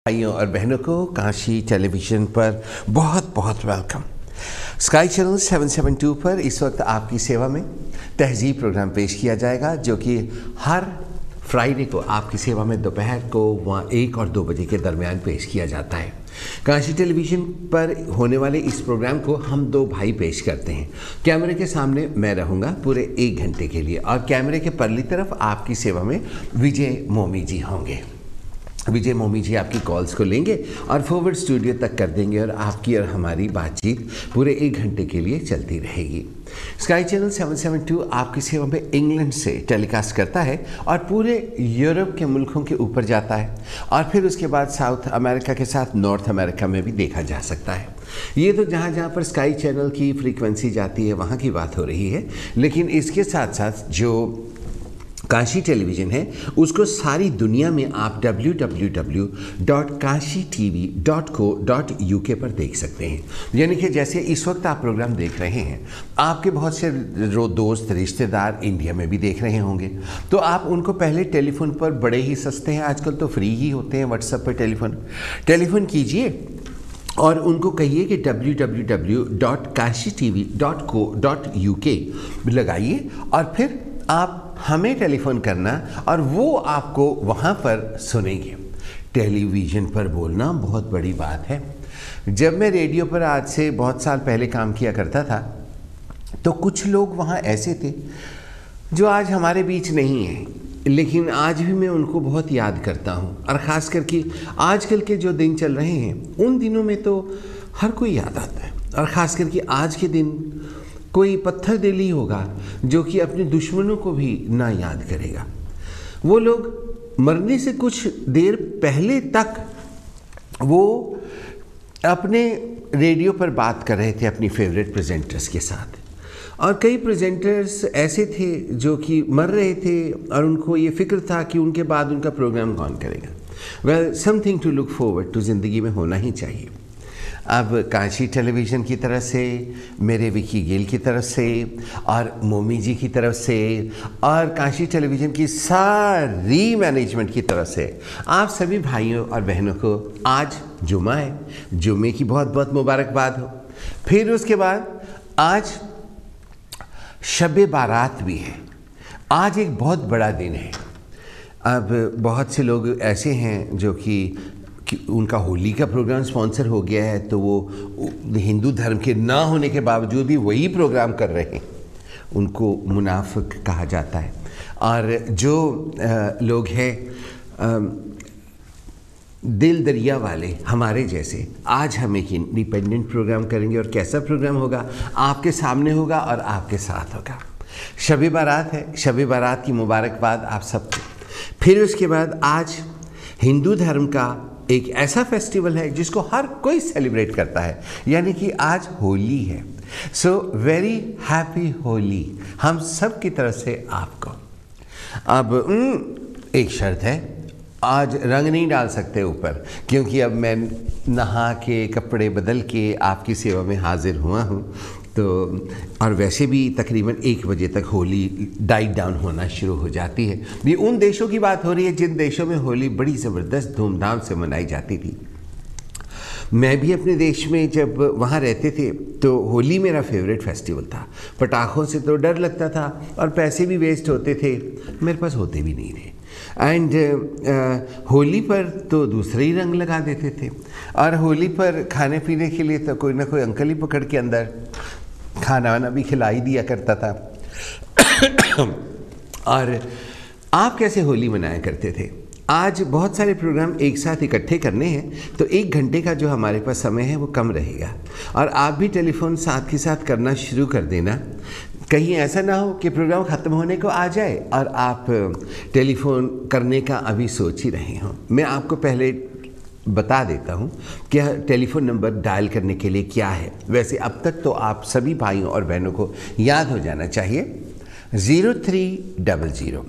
भाइयों और बहनों को काशी टेलीविज़न पर बहुत बहुत वेलकम। स्काई चैनल 772 पर इस वक्त आपकी सेवा में तहज़ीब प्रोग्राम पेश किया जाएगा, जो कि हर फ्राइडे को आपकी सेवा में दोपहर को वहाँ 1 और 2 बजे के दरमियान पेश किया जाता है। काशी टेलीविज़न पर होने वाले इस प्रोग्राम को हम 2 भाई पेश करते हैं। कैमरे के सामने मैं रहूँगा पूरे 1 घंटे के लिए और कैमरे के परली तरफ आपकी सेवा में विजय मोमी जी होंगे। विजय मोमी जी आपकी कॉल्स को लेंगे और फॉरवर्ड स्टूडियो तक कर देंगे और आपकी और हमारी बातचीत पूरे 1 घंटे के लिए चलती रहेगी। स्काई चैनल 772 आपकी सेवा में इंग्लैंड से टेलीकास्ट करता है और पूरे यूरोप के मुल्कों के ऊपर जाता है और फिर उसके बाद साउथ अमेरिका के साथ नॉर्थ अमेरिका में भी देखा जा सकता है। ये तो जहाँ जहाँ पर स्काई चैनल की फ्रीक्वेंसी जाती है वहाँ की बात हो रही है, लेकिन इसके साथ साथ जो काशी टेलीविज़न है उसको सारी दुनिया में आप www.kashitv.co.uk पर देख सकते हैं। यानी कि जैसे इस वक्त आप प्रोग्राम देख रहे हैं, आपके बहुत से दोस्त रिश्तेदार इंडिया में भी देख रहे होंगे, तो आप उनको पहले टेलीफोन पर, बड़े ही सस्ते हैं आजकल तो, फ्री ही होते हैं, व्हाट्सएप पर टेलीफोन कीजिए और उनको कहिए कि www.kashitv.co.uk लगाइए और फिर आप हमें टेलीफोन करना और वो आपको वहाँ पर सुनेंगे। टेलीविज़न पर बोलना बहुत बड़ी बात है। जब मैं रेडियो पर आज से बहुत साल पहले काम किया करता था तो कुछ लोग वहाँ ऐसे थे जो आज हमारे बीच नहीं हैं, लेकिन आज भी मैं उनको बहुत याद करता हूँ। और ख़ास करके आजकल के जो दिन चल रहे हैं उन दिनों में तो हर कोई याद आता है, और ख़ास करके आज के दिन कोई पत्थर दिली होगा जो कि अपने दुश्मनों को भी ना याद करेगा। वो लोग मरने से कुछ देर पहले तक वो अपने रेडियो पर बात कर रहे थे अपनी फेवरेट प्रेजेंटर्स के साथ, और कई प्रेजेंटर्स ऐसे थे जो कि मर रहे थे और उनको ये फिक्र था कि उनके बाद उनका प्रोग्राम कौन करेगा। Well, something to look forward to ज़िंदगी में होना ही चाहिए। अब काशी टेलीविज़न की तरफ से, मेरे विकी गिल की तरफ से और मोमी जी की तरफ से और काशी टेलीविज़न की सारी मैनेजमेंट की तरफ से आप सभी भाइयों और बहनों को आज जुमा है, जुमे की बहुत बहुत मुबारकबाद हो। फिर उसके बाद आज शब बारात भी है। आज एक बहुत बड़ा दिन है। अब बहुत से लोग ऐसे हैं जो कि उनका होली का प्रोग्राम स्पॉन्सर हो गया है, तो वो हिंदू धर्म के ना होने के बावजूद भी वही प्रोग्राम कर रहे हैं, उनको मुनाफिक कहा जाता है। और जो लोग हैं दिल दरिया वाले हमारे जैसे, आज हम एक इंडिपेंडेंट प्रोग्राम करेंगे और कैसा प्रोग्राम होगा, आपके सामने होगा और आपके साथ होगा। शब बारात है, शब बारात की मुबारकबाद आप सबको। फिर उसके बाद आज हिंदू धर्म का एक ऐसा फेस्टिवल है जिसको हर कोई सेलिब्रेट करता है, यानी कि आज होली है। सो वेरी हैप्पी होली हम सब की तरफ से आपको। अब एक शर्त है, आज रंग नहीं डाल सकते ऊपर, क्योंकि अब मैं नहा के कपड़े बदल के आपकी सेवा में हाजिर हुआ हूँ, तो और वैसे भी तकरीबन 1 बजे तक होली डाइट डाउन होना शुरू हो जाती है। ये उन देशों की बात हो रही है जिन देशों में होली बड़ी ज़बरदस्त धूमधाम से मनाई जाती थी। मैं भी अपने देश में जब वहाँ रहते थे तो होली मेरा फेवरेट फेस्टिवल था। पटाखों से तो डर लगता था और पैसे भी वेस्ट होते थे, मेरे पास होते भी नहीं थे। एंड होली पर तो दूसरे ही रंग लगा देते थे, और होली पर खाने पीने के लिए तो कोई ना कोई अंकल ही पकड़ के अंदर खाना वाना भी खिला ही दिया करता था। और आप कैसे होली मनाया करते थे? आज बहुत सारे प्रोग्राम एक साथ इकट्ठे करने हैं तो 1 घंटे का जो हमारे पास समय है वो कम रहेगा, और आप भी टेलीफोन साथ के साथ करना शुरू कर देना। कहीं ऐसा ना हो कि प्रोग्राम ख़त्म होने को आ जाए और आप टेलीफोन करने का अभी सोच ही रहे हों। मैं आपको पहले बता देता हूँ कि टेलीफोन नंबर डायल करने के लिए क्या है। वैसे अब तक तो आप सभी भाइयों और बहनों को याद हो जाना चाहिए। 0300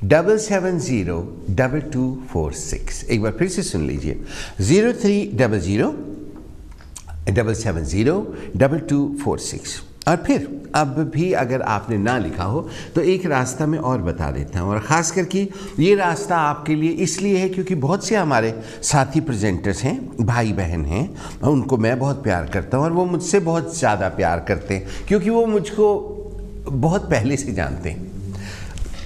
770-2246। एक बार फिर से सुन लीजिए, 0300-770-2246। और फिर अब भी अगर आपने ना लिखा हो तो एक रास्ता मैं और बता देता हूँ, और ख़ास करके ये रास्ता आपके लिए इसलिए है क्योंकि बहुत से हमारे साथी प्रेजेंटर्स हैं, भाई बहन हैं, उनको मैं बहुत प्यार करता हूँ और वो मुझसे बहुत ज़्यादा प्यार करते हैं क्योंकि वो मुझको बहुत पहले से जानते हैं।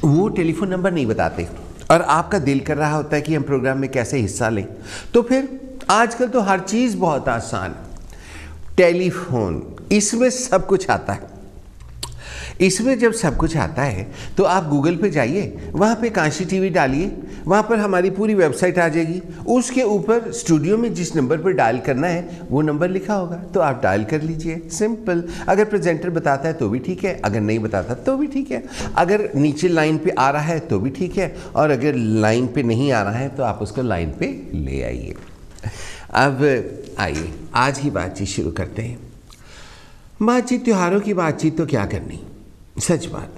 वो टेलीफोन नंबर नहीं बताते और आपका दिल कर रहा होता है कि हम प्रोग्राम में कैसे हिस्सा लें, तो फिर आजकल तो हर चीज़ बहुत आसान है। टेलीफोन, इसमें सब कुछ आता है। इसमें जब सब कुछ आता है तो आप गूगल पे जाइए, वहाँ पे कांशी टीवी डालिए, वहाँ पर हमारी पूरी वेबसाइट आ जाएगी। उसके ऊपर स्टूडियो में जिस नंबर पर डायल करना है वो नंबर लिखा होगा, तो आप डायल कर लीजिए, सिंपल। अगर प्रेजेंटर बताता है तो भी ठीक है, अगर नहीं बताता तो भी ठीक है, अगर नीचे लाइन पे आ रहा है तो भी ठीक है, और अगर लाइन पे नहीं आ रहा है तो आप उसको लाइन पे ले आइए। अब आइए आज की बातचीत शुरू करते हैं। बातचीत, त्योहारों की बातचीत तो क्या करनी, सच बात।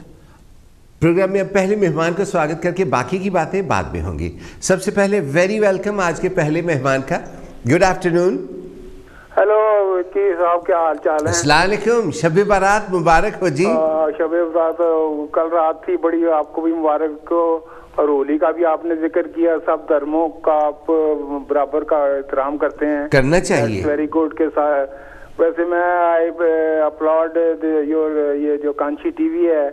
प्रोग्राम में अब पहले मेहमान का स्वागत करके बाकी की बातें बाद में होंगी। सबसे पहले वेरी वेलकम आज के पहले मेहमान का। Good afternoon. हेलो की साहब, क्या हाल चाल है? अस्सलाम वालेकुम, शब बारात मुबारक हो जी। शब बारात कल रात थी, बड़ी आपको भी मुबारक हो। और होली का भी आपने जिक्र किया, सब धर्मों का आप बराबर का एहतराम करते हैं, करना चाहिए। वेरी गुड के साथ। वैसे मैं आई अपलॉड योर ये जो कांशी टीवी है,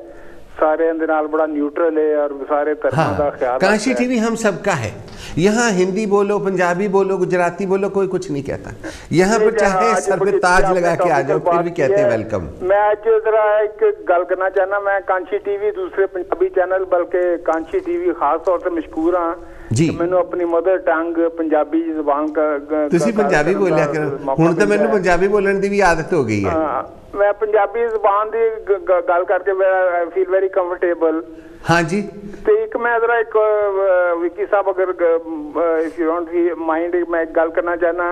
सारे अंदर नाल बड़ा न्यूट्रल है और सारे धर्मों का ख्याल। कांशी टीवी हम सबका है। यहाँ हिंदी बोलो, पंजाबी बोलो, गुजराती बोलो, कोई कुछ नहीं कहता। यहाँ पर चाहे सर पे ताज लगा के आ जाओ फिर भी कहते हैं वेलकम। मैं आज जरा एक गल करना चाहना, मैं कांशी टीवी दूसरे पंजाबी चैनल बल्कि कांशी टीवी खास तौर से मशहूर हाँ जी। मैंने अपनी मदर टंग पंजाबी जुबान का तुसी पंजाबी बोलिया करो, हुण तो मैंने पंजाबी बोलने की भी आदत हो गई है। मैं पंजाबी जुबान की गल करके आई फील वेरी कंफर्टेबल। हाँ जी। तो एक मैं जरा एक विकी साहब अगर इफ यू डोंट माइंड मैं एक गल करना चाहना,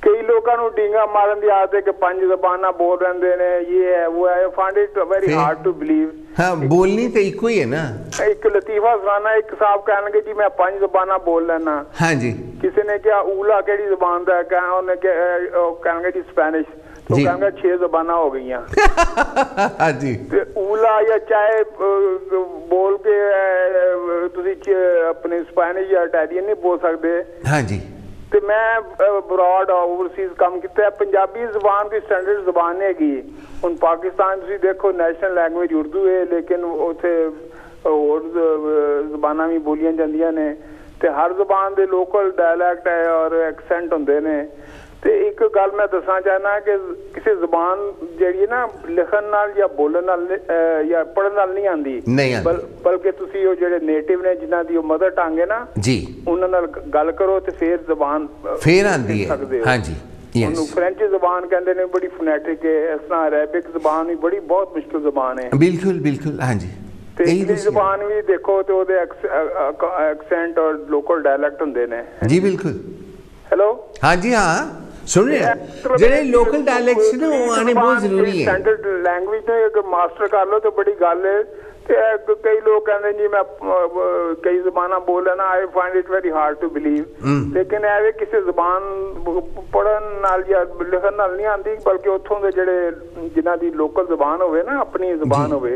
कई लोगों को डींगा मारन की आदत है कि 5 ज़बानां बोल रहे ने, ये है वो है। I find it very hard to believe. हाँ, बोलनी तो एक ही है ना। एक लतीफा सुनाना, एक साहब कहने जी मैं 5 ज़बानां बोल लेना। हाँ जी। किसी ने क्या ऊला केड़ी ज़बान दा कहने जी स्पेनिश, तो कहने 6 ज़बानां हो गई। हाँ जी। ऊला या चाहे बोल के अपने स्पेनिश या इटालियन नहीं बोल सकते। हाँ जी। तो मैं ब्रॉड ओवरसीज काम किया। पंजाबी जुबान की स्टैंडर्ड जुबान हैगी। हुण पाकिस्तान तुसीं देखो नेशनल लैंग्वेज उर्दू है, लेकिन उत्थे होर जुबानां भी बोलियां जांदियां ने, ते हर जुबान दे लोकल डायलैक्ट है और एक्सेंट हुंदे ने। ते एक गल मैं दसना चाहना कि किसी जुबान जिहड़ी ना लिखण नाल या बोलण नाल या पढ़न नाल नहीं आंदी, बल्कि तुसीं ओ जिहड़े नेटिव ने जिन्हां दी मदर टंग है ना जी, उन्हां नाल गल करो ते फिर जुबान फिर आंदी है। हाँ जी। ਉਹਨੂੰ फ्रेंच जुबान कहते हैं, बड़ी फोनेटिक है। इस तरह अरेबिक जुबान भी बड़ी बहुत मुश्किल जुबान है। बिल्कुल बिल्कुल। हाँ जी। ते इंग्लिश जुबान भी देखो तो ਉਹਦੇ एक्सेंट और लोकल डायलैक्ट ਹੁੰਦੇ ਨੇ। जी बिल्कुल। हेलो। हाँ जी। हाँ सुन रहे हैं, जेडे लोकल डायलैक्ट्स ने वो आने बहुत जरूरी है। स्टैंडर्ड लैंग्वेज ने अगर मास्टर कर लो तो बड़ी गल है। कई लोग कहते जी मैं कई ज़बानां बोल लेना, I find it very hard to believe. लेकिन ऐसे किसी ज़बान पढ़न नाल या लिखण नाल नहीं आती, बल्कि उत्थों दे जेडे जिन्हां दी लोकल ज़बान होवे ना, अपनी ज़बान होवे,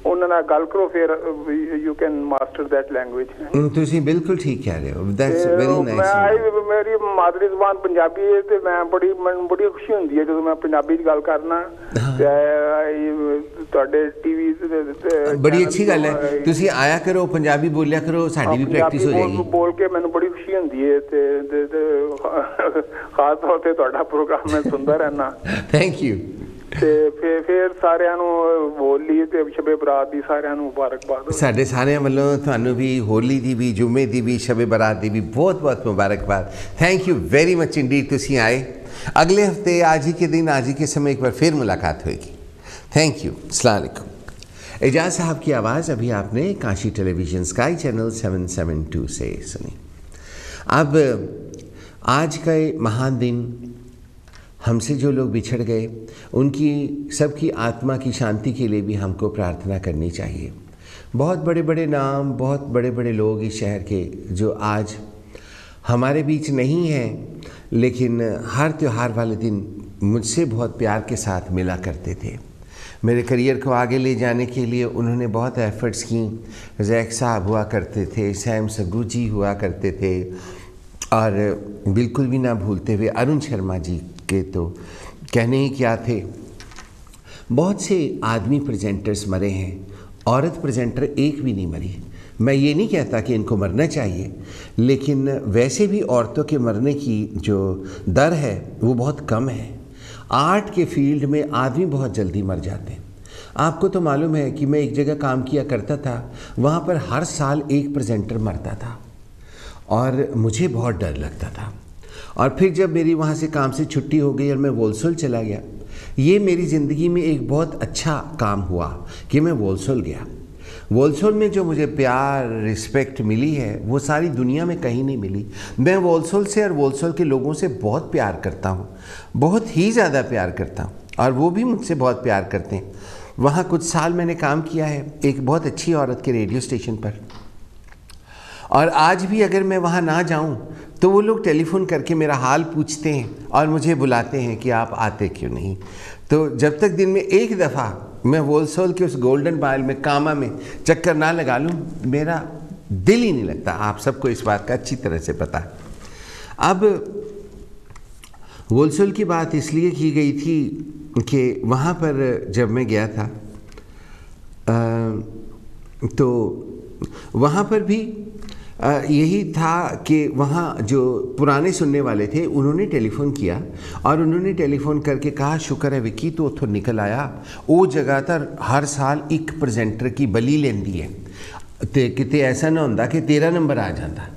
उन्हां नाल गल करो, फिर you can master that language. तुसीं बिल्कुल ठीक कह रहे हो। That's very nice. मेरी मादरी ज़बान पंजाबी है ते मैं बड़ी खुशी हुंदी है जदों मैं पंजाबी दी गल करना। तुहाडे टीवी बड़ी अच्छी गल है, तुसी आया करो, पंजाबी बोलिया करो, साडी भी प्रैक्टिस हो जाएगी। बोल के मैनू बड़ी खुशी हुंदी है ते खास तौर ते तुहाडा प्रोग्राम मैं सुनदा रहना। Thank you. ते फिर सारिਆਂ ਨੂੰ ਹੋਲੀ ਤੇ ਸ਼ਬੇ ਬਰਾਤ ਦੀ ਸਾਰਿਆਂ ਨੂੰ ਮੁਬਾਰਕਬਾਦ। ਸਾਡੇ ਸਾਰਿਆਂ ਵੱਲੋਂ ਤੁਹਾਨੂੰ ਵੀ ਹੋਲੀ ਦੀ ਵੀ, ਜੁਮੇ ਦੀ ਵੀ, ਸ਼ਬੇ ਬਰਾਤ ਦੀ ਵੀ बहुत-बहुत मुबारकबाद। Thank you very much Indeed तुसी आए। अगले हफ्ते आज ही के दिन, आज ही के समय एक बार फिर मुलाकात होगी। Thank you. अस्सलाम वालेकुम। एजाज साहब की आवाज़ अभी आपने काशी टेलीविज़न स्काई चैनल 772 से सुनी। अब आज का महान दिन, हमसे जो लोग बिछड़ गए उनकी सबकी आत्मा की शांति के लिए भी हमको प्रार्थना करनी चाहिए। बहुत बड़े बड़े नाम, बहुत बड़े बड़े लोग इस शहर के जो आज हमारे बीच नहीं हैं, लेकिन हर त्यौहार वाले दिन मुझसे बहुत प्यार के साथ मिला करते थे। मेरे करियर को आगे ले जाने के लिए उन्होंने बहुत एफ़र्ट्स की। जैक साहब हुआ करते थे, सैम सग्गू जी हुआ करते थे, और बिल्कुल भी ना भूलते हुए अरुण शर्मा जी के तो कहने ही क्या थे। बहुत से आदमी प्रेजेंटर्स मरे हैं, औरत प्रेजेंटर एक भी नहीं मरी। मैं ये नहीं कहता कि इनको मरना चाहिए, लेकिन वैसे भी औरतों के मरने की जो दर है वो बहुत कम है। आर्ट के फील्ड में आदमी बहुत जल्दी मर जाते हैं। आपको तो मालूम है कि मैं एक जगह काम किया करता था, वहाँ पर हर साल एक प्रेजेंटर मरता था और मुझे बहुत डर लगता था। और फिर जब मेरी वहाँ से काम से छुट्टी हो गई और मैं वोलसोल चला गया, ये मेरी ज़िंदगी में एक बहुत अच्छा काम हुआ कि मैं वोलसोल गया। वोलसोल में जो मुझे प्यार रिस्पेक्ट मिली है वो सारी दुनिया में कहीं नहीं मिली। मैं वोलसोल से और वोलसोल के लोगों से बहुत प्यार करता हूँ, बहुत ही ज़्यादा प्यार करता हूँ, और वो भी मुझसे बहुत प्यार करते हैं। वहाँ कुछ साल मैंने काम किया है एक बहुत अच्छी औरत के रेडियो स्टेशन पर, और आज भी अगर मैं वहाँ ना जाऊँ तो वो लोग टेलीफोन करके मेरा हाल पूछते हैं और मुझे बुलाते हैं कि आप आते क्यों नहीं। तो जब तक दिन में एक दफ़ा मैं वोलसोल के उस गोल्डन माइल में कामा में चक्कर ना लगा लूँ, मेरा दिल ही नहीं लगता। आप सबको इस बात का अच्छी तरह से पता है। अब वोलसोल की बात इसलिए की गई थी कि वहाँ पर जब मैं गया था तो वहाँ पर भी यही था कि वहाँ जो पुराने सुनने वाले थे उन्होंने टेलीफोन किया और उन्होंने टेलीफोन करके कहा, शुक्र है विकी तू उतो निकल आया, वो जगह तर हर साल एक प्रेजेंटर की बली लेंदी है, ते किते ऐसा ना होंदा कि तेरा नंबर आ जाता।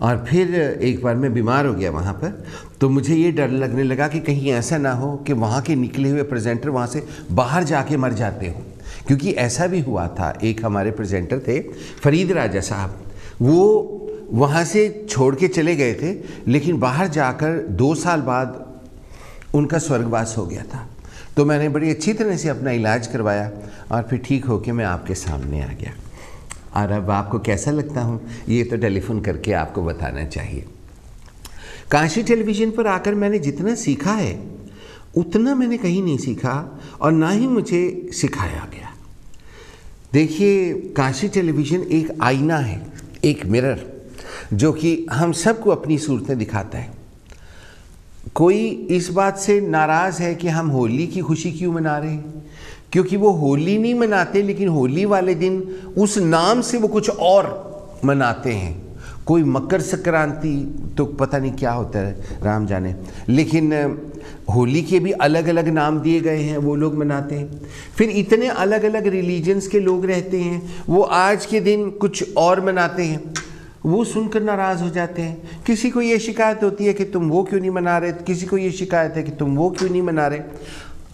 और फिर एक बार मैं बीमार हो गया वहाँ पर, तो मुझे ये डर लगने लगा कि कहीं ऐसा ना हो कि वहाँ के निकले हुए प्रेजेंटर वहाँ से बाहर जाके मर जाते हो, क्योंकि ऐसा भी हुआ था। एक हमारे प्रेजेंटर थे फरीद राजा साहब, वो वहाँ से छोड़ के चले गए थे, लेकिन बाहर जाकर 2 साल बाद उनका स्वर्गवास हो गया था। तो मैंने बड़ी अच्छी तरह से अपना इलाज करवाया और फिर ठीक होके मैं आपके सामने आ गया। और अब आपको कैसा लगता हूँ ये तो टेलीफोन करके आपको बताना चाहिए। काशी टेलीविज़न पर आकर मैंने जितना सीखा है उतना मैंने कहीं नहीं सीखा और ना ही मुझे सिखाया गया। देखिए, काशी टेलीविज़न एक आईना है, एक मिरर, जो कि हम सबको अपनी सूरतें दिखाता है। कोई इस बात से नाराज़ है कि हम होली की खुशी क्यों मना रहे हैं, क्योंकि वो होली नहीं मनाते, लेकिन होली वाले दिन उस नाम से वो कुछ और मनाते हैं। कोई मकर संक्रांति तो पता नहीं क्या होता है, राम जाने, लेकिन होली के भी अलग अलग नाम दिए गए हैं, वो लोग मनाते हैं। फिर इतने अलग अलग रिलीजन्स के लोग रहते हैं, वो आज के दिन कुछ और मनाते हैं, वो सुनकर नाराज़ हो जाते हैं। किसी को ये शिकायत होती है कि तुम वो क्यों नहीं मना रहे, किसी को ये शिकायत है कि तुम वो क्यों नहीं मना रहे।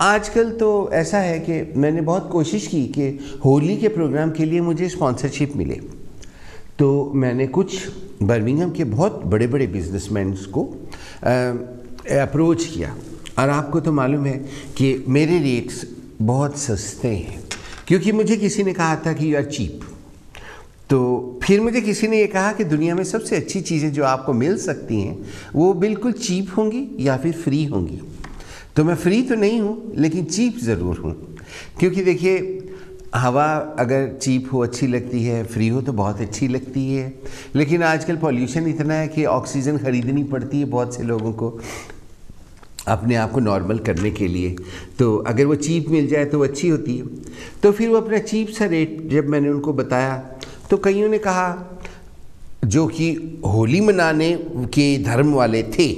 आजकल तो ऐसा है कि मैंने बहुत कोशिश की कि होली के प्रोग्राम के लिए मुझे स्पॉन्सरशिप मिले, तो मैंने कुछ बर्मिंघम के बहुत बड़े बड़े बिजनेसमैन को अप्रोच किया, और आपको तो मालूम है कि मेरे रेट्स बहुत सस्ते हैं, क्योंकि मुझे किसी ने कहा था कि यू आर चीप। तो फिर मुझे किसी ने ये कहा कि दुनिया में सबसे अच्छी चीज़ें जो आपको मिल सकती हैं वो बिल्कुल चीप होंगी या फिर फ्री होंगी। तो मैं फ्री तो नहीं हूँ, लेकिन चीप ज़रूर हूँ, क्योंकि देखिए हवा अगर चीप हो अच्छी लगती है, फ्री हो तो बहुत अच्छी लगती है। लेकिन आजकल पॉल्यूशन इतना है कि ऑक्सीजन ख़रीदनी पड़ती है बहुत से लोगों को अपने आप को नॉर्मल करने के लिए। तो अगर वो चीप मिल जाए तो वो अच्छी होती है। तो फिर वो अपना चीप सा रेट जब मैंने उनको बताया, तो कईयों ने कहा, जो कि होली मनाने के धर्म वाले थे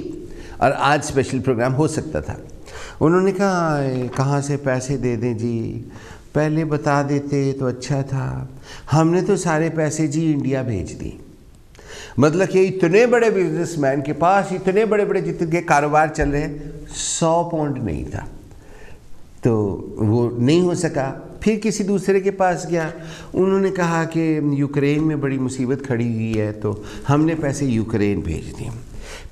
और आज स्पेशल प्रोग्राम हो सकता था, उन्होंने कहा कहाँ से पैसे दे दें जी, पहले बता देते तो अच्छा था, हमने तो सारे पैसे जी इंडिया भेज दिए। मतलब कि इतने बड़े बिजनेसमैन के पास इतने बड़े बड़े जितने कारोबार चल रहे हैं, 100 पाउंड नहीं था, तो वो नहीं हो सका। फिर किसी दूसरे के पास गया, उन्होंने कहा कि यूक्रेन में बड़ी मुसीबत खड़ी हुई है, तो हमने पैसे यूक्रेन भेज दिए।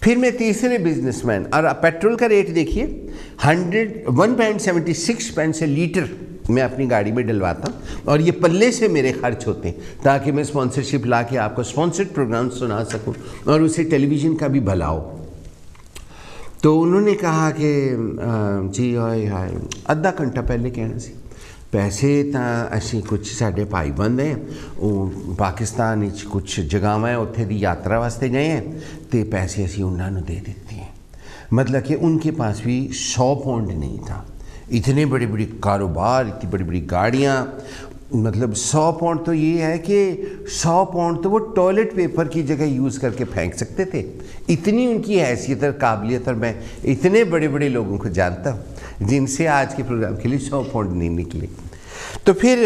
फिर मैं तीसरे बिजनेसमैन, और पेट्रोल का रेट देखिए 1.76 पैसे लीटर मैं अपनी गाड़ी में डलवाता हूँ, और ये पल्ले से मेरे खर्च होते हैं ताकि मैं स्पॉन्सरशिप ला के आपको स्पॉन्सर्ड प्रोग्राम सुना सकूँ और उसे टेलीविज़न का भी भला हो। तो उन्होंने कहा कि जी हाय हाय, आधा घंटा पहले कहना सी पैसे ਤਾਂ ਅਸੀਂ ਕੁਝ ਸਾਡੇ ਭਾਈ ਬੰਦ ਹੈ ਉਹ ਪਾਕਿਸਤਾਨ ਵਿੱਚ ਕੁਝ ਜਗ੍ਹਾਵਾਂ ਉੱਥੇ ਦੀ ਯਾਤਰਾ ਵਾਸਤੇ ਗਏ ਹੈ ਤੇ ਪੈਸੇ ਅਸੀਂ ਉਹਨਾਂ ਨੂੰ ਦੇ ਦਿੱਤੇ हैं। मतलब कि उनके पास भी 100 पाउंड नहीं था। इतने बड़े बड़े कारोबार, इतनी बड़ी बड़ी गाड़ियाँ, मतलब 100 पाउंड तो ये है कि 100 पाउंड तो वो टॉयलेट पेपर की जगह यूज़ करके फेंक सकते थे। इतनी उनकी हैसियत और काबिलियत, और मैं इतने बड़े बड़े लोगों को जानता हूँ जिनसे आज के प्रोग्राम के लिए 100 पाउंड नहीं निकले। तो फिर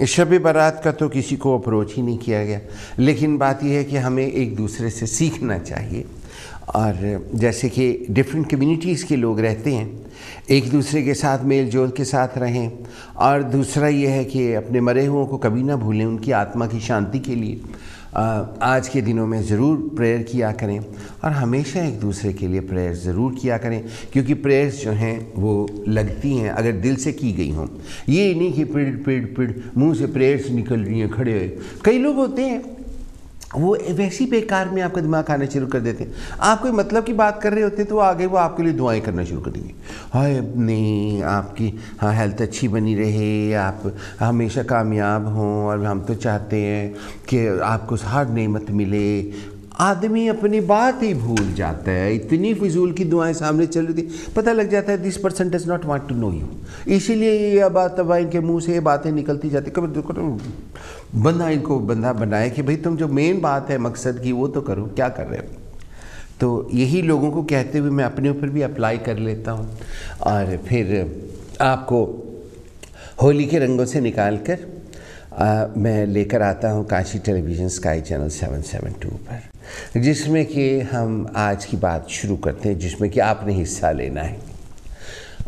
शब बारात का तो किसी को अप्रोच ही नहीं किया गया, लेकिन बात यह है कि हमें एक दूसरे से सीखना चाहिए। और जैसे कि डिफरेंट कम्युनिटीज़ के लोग रहते हैं, एक दूसरे के साथ मेल जोल के साथ रहें। और दूसरा ये है कि अपने मरे हुओं को कभी ना भूलें, उनकी आत्मा की शांति के लिए आज के दिनों में ज़रूर प्रेयर किया करें, और हमेशा एक दूसरे के लिए प्रेयर ज़रूर किया करें, क्योंकि प्रेयर्स जो हैं वो लगती हैं अगर दिल से की गई हों। ये नहीं कि पिड़ मुंह से प्रेयर्स निकल रही हैं खड़े हुए। कई लोग होते हैं वो वैसी बेकार में आपका दिमाग आना शुरू कर देते हैं। आप कोई मतलब की बात कर रहे होते हैं तो आगे वो आपके लिए दुआएं करना शुरू कर देंगे, हाय नहीं आपकी हेल्थ अच्छी बनी रहे, आप हमेशा कामयाब हों, और हम तो चाहते हैं कि आपको हर नेमत मिले। आदमी अपनी बात ही भूल जाता है, इतनी फिजूल की दुआएं सामने चल रही थी, पता लग जाता है this person does not want to know you. इसीलिए ये बात तब इनके मुंह से ये बातें निकलती जाती। कभी इनको बंदा बनाए कि भाई तुम जो मेन बात है मकसद की वो तो करो, क्या कर रहे हो। तो यही लोगों को कहते हुए मैं अपने ऊपर भी अप्लाई कर लेता हूँ। और फिर आपको होली के रंगों से निकाल कर मैं लेकर आता हूँ काशी टेलीविज़न स्काई चैनल 772 पर, जिसमें कि हम आज की बात शुरू करते हैं, जिसमें कि आपने हिस्सा लेना है।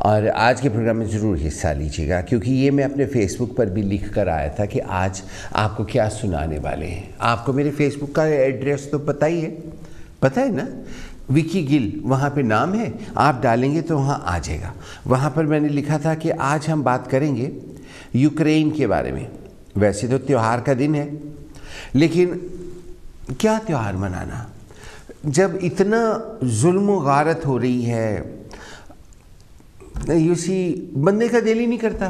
और आज के प्रोग्राम में ज़रूर हिस्सा लीजिएगा, क्योंकि ये मैं अपने फेसबुक पर भी लिख कर आया था कि आज आपको क्या सुनाने वाले हैं। आपको मेरे फेसबुक का एड्रेस तो पता ही है, पता है ना, विकी गिल वहाँ पे नाम है, आप डालेंगे तो वहाँ आ जाएगा। वहाँ पर मैंने लिखा था कि आज हम बात करेंगे यूक्रेन के बारे में। वैसे तो त्यौहार का दिन है, लेकिन क्या त्यौहार मनाना जब इतना जुल्म व गारत हो रही है। यूसी बंदे का दिल ही नहीं करता।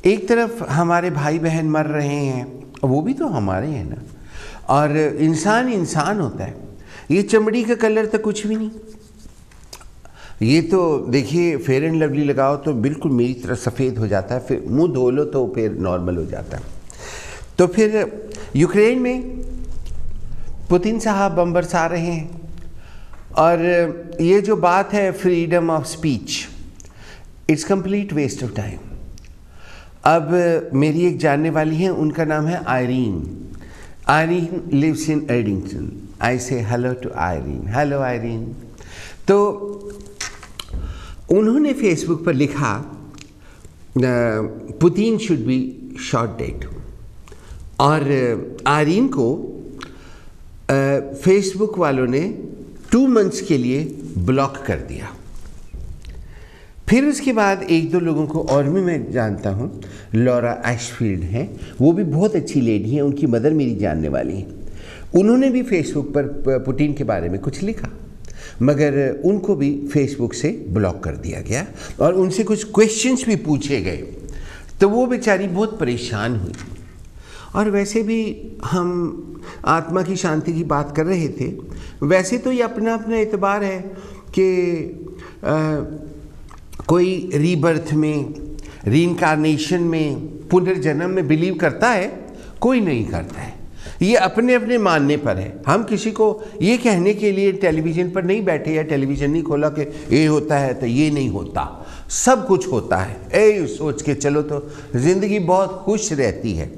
एक तरफ हमारे भाई बहन मर रहे हैं, वो भी तो हमारे हैं ना, और इंसान होता है। ये चमड़ी का कलर तो कुछ भी नहीं। ये तो देखिए फेयर एंड लवली लगाओ तो बिल्कुल मेरी तरह सफ़ेद हो जाता है, फिर मुंह धो लो तो फिर नॉर्मल हो जाता है। तो फिर यूक्रेन में पुतिन साहब बम बरसा रहे हैं, और ये जो बात है freedom of speech, it's complete waste of time. अब मेरी एक जानने वाली हैं, उनका नाम है Irene. Irene lives in Eddington. I say hello to Irene. Hello Irene. तो उन्होंने फेसबुक पर लिखा Putin should be shot dead, और आयरीन को फेसबुक वालों ने 2 मंथ्स के लिए ब्लॉक कर दिया। फिर उसके बाद एक दो लोगों को और भी मैं जानता हूँ, लॉरा एशफील्ड हैं, वो भी बहुत अच्छी लेडी हैं, उनकी मदर मेरी जानने वाली हैं। उन्होंने भी फेसबुक पर पुतिन के बारे में कुछ लिखा, मगर उनको भी फेसबुक से ब्लॉक कर दिया गया, और उनसे कुछ क्वेश्चंस भी पूछे गए, तो वो बेचारी बहुत परेशान हुई। और वैसे भी हम आत्मा की शांति की बात कर रहे थे, वैसे तो ये अपना अपना एतबार है कि कोई रीबर्थ में, रीइंकारनेशन में, पुनर्जन्म में बिलीव करता है, कोई नहीं करता है। ये अपने अपने मानने पर है। हम किसी को ये कहने के लिए टेलीविज़न पर नहीं बैठे या टेलीविज़न नहीं खोला कि ये होता है तो ये नहीं होता, सब कुछ होता है। ए सोच के चलो तो ज़िंदगी बहुत खुश रहती है।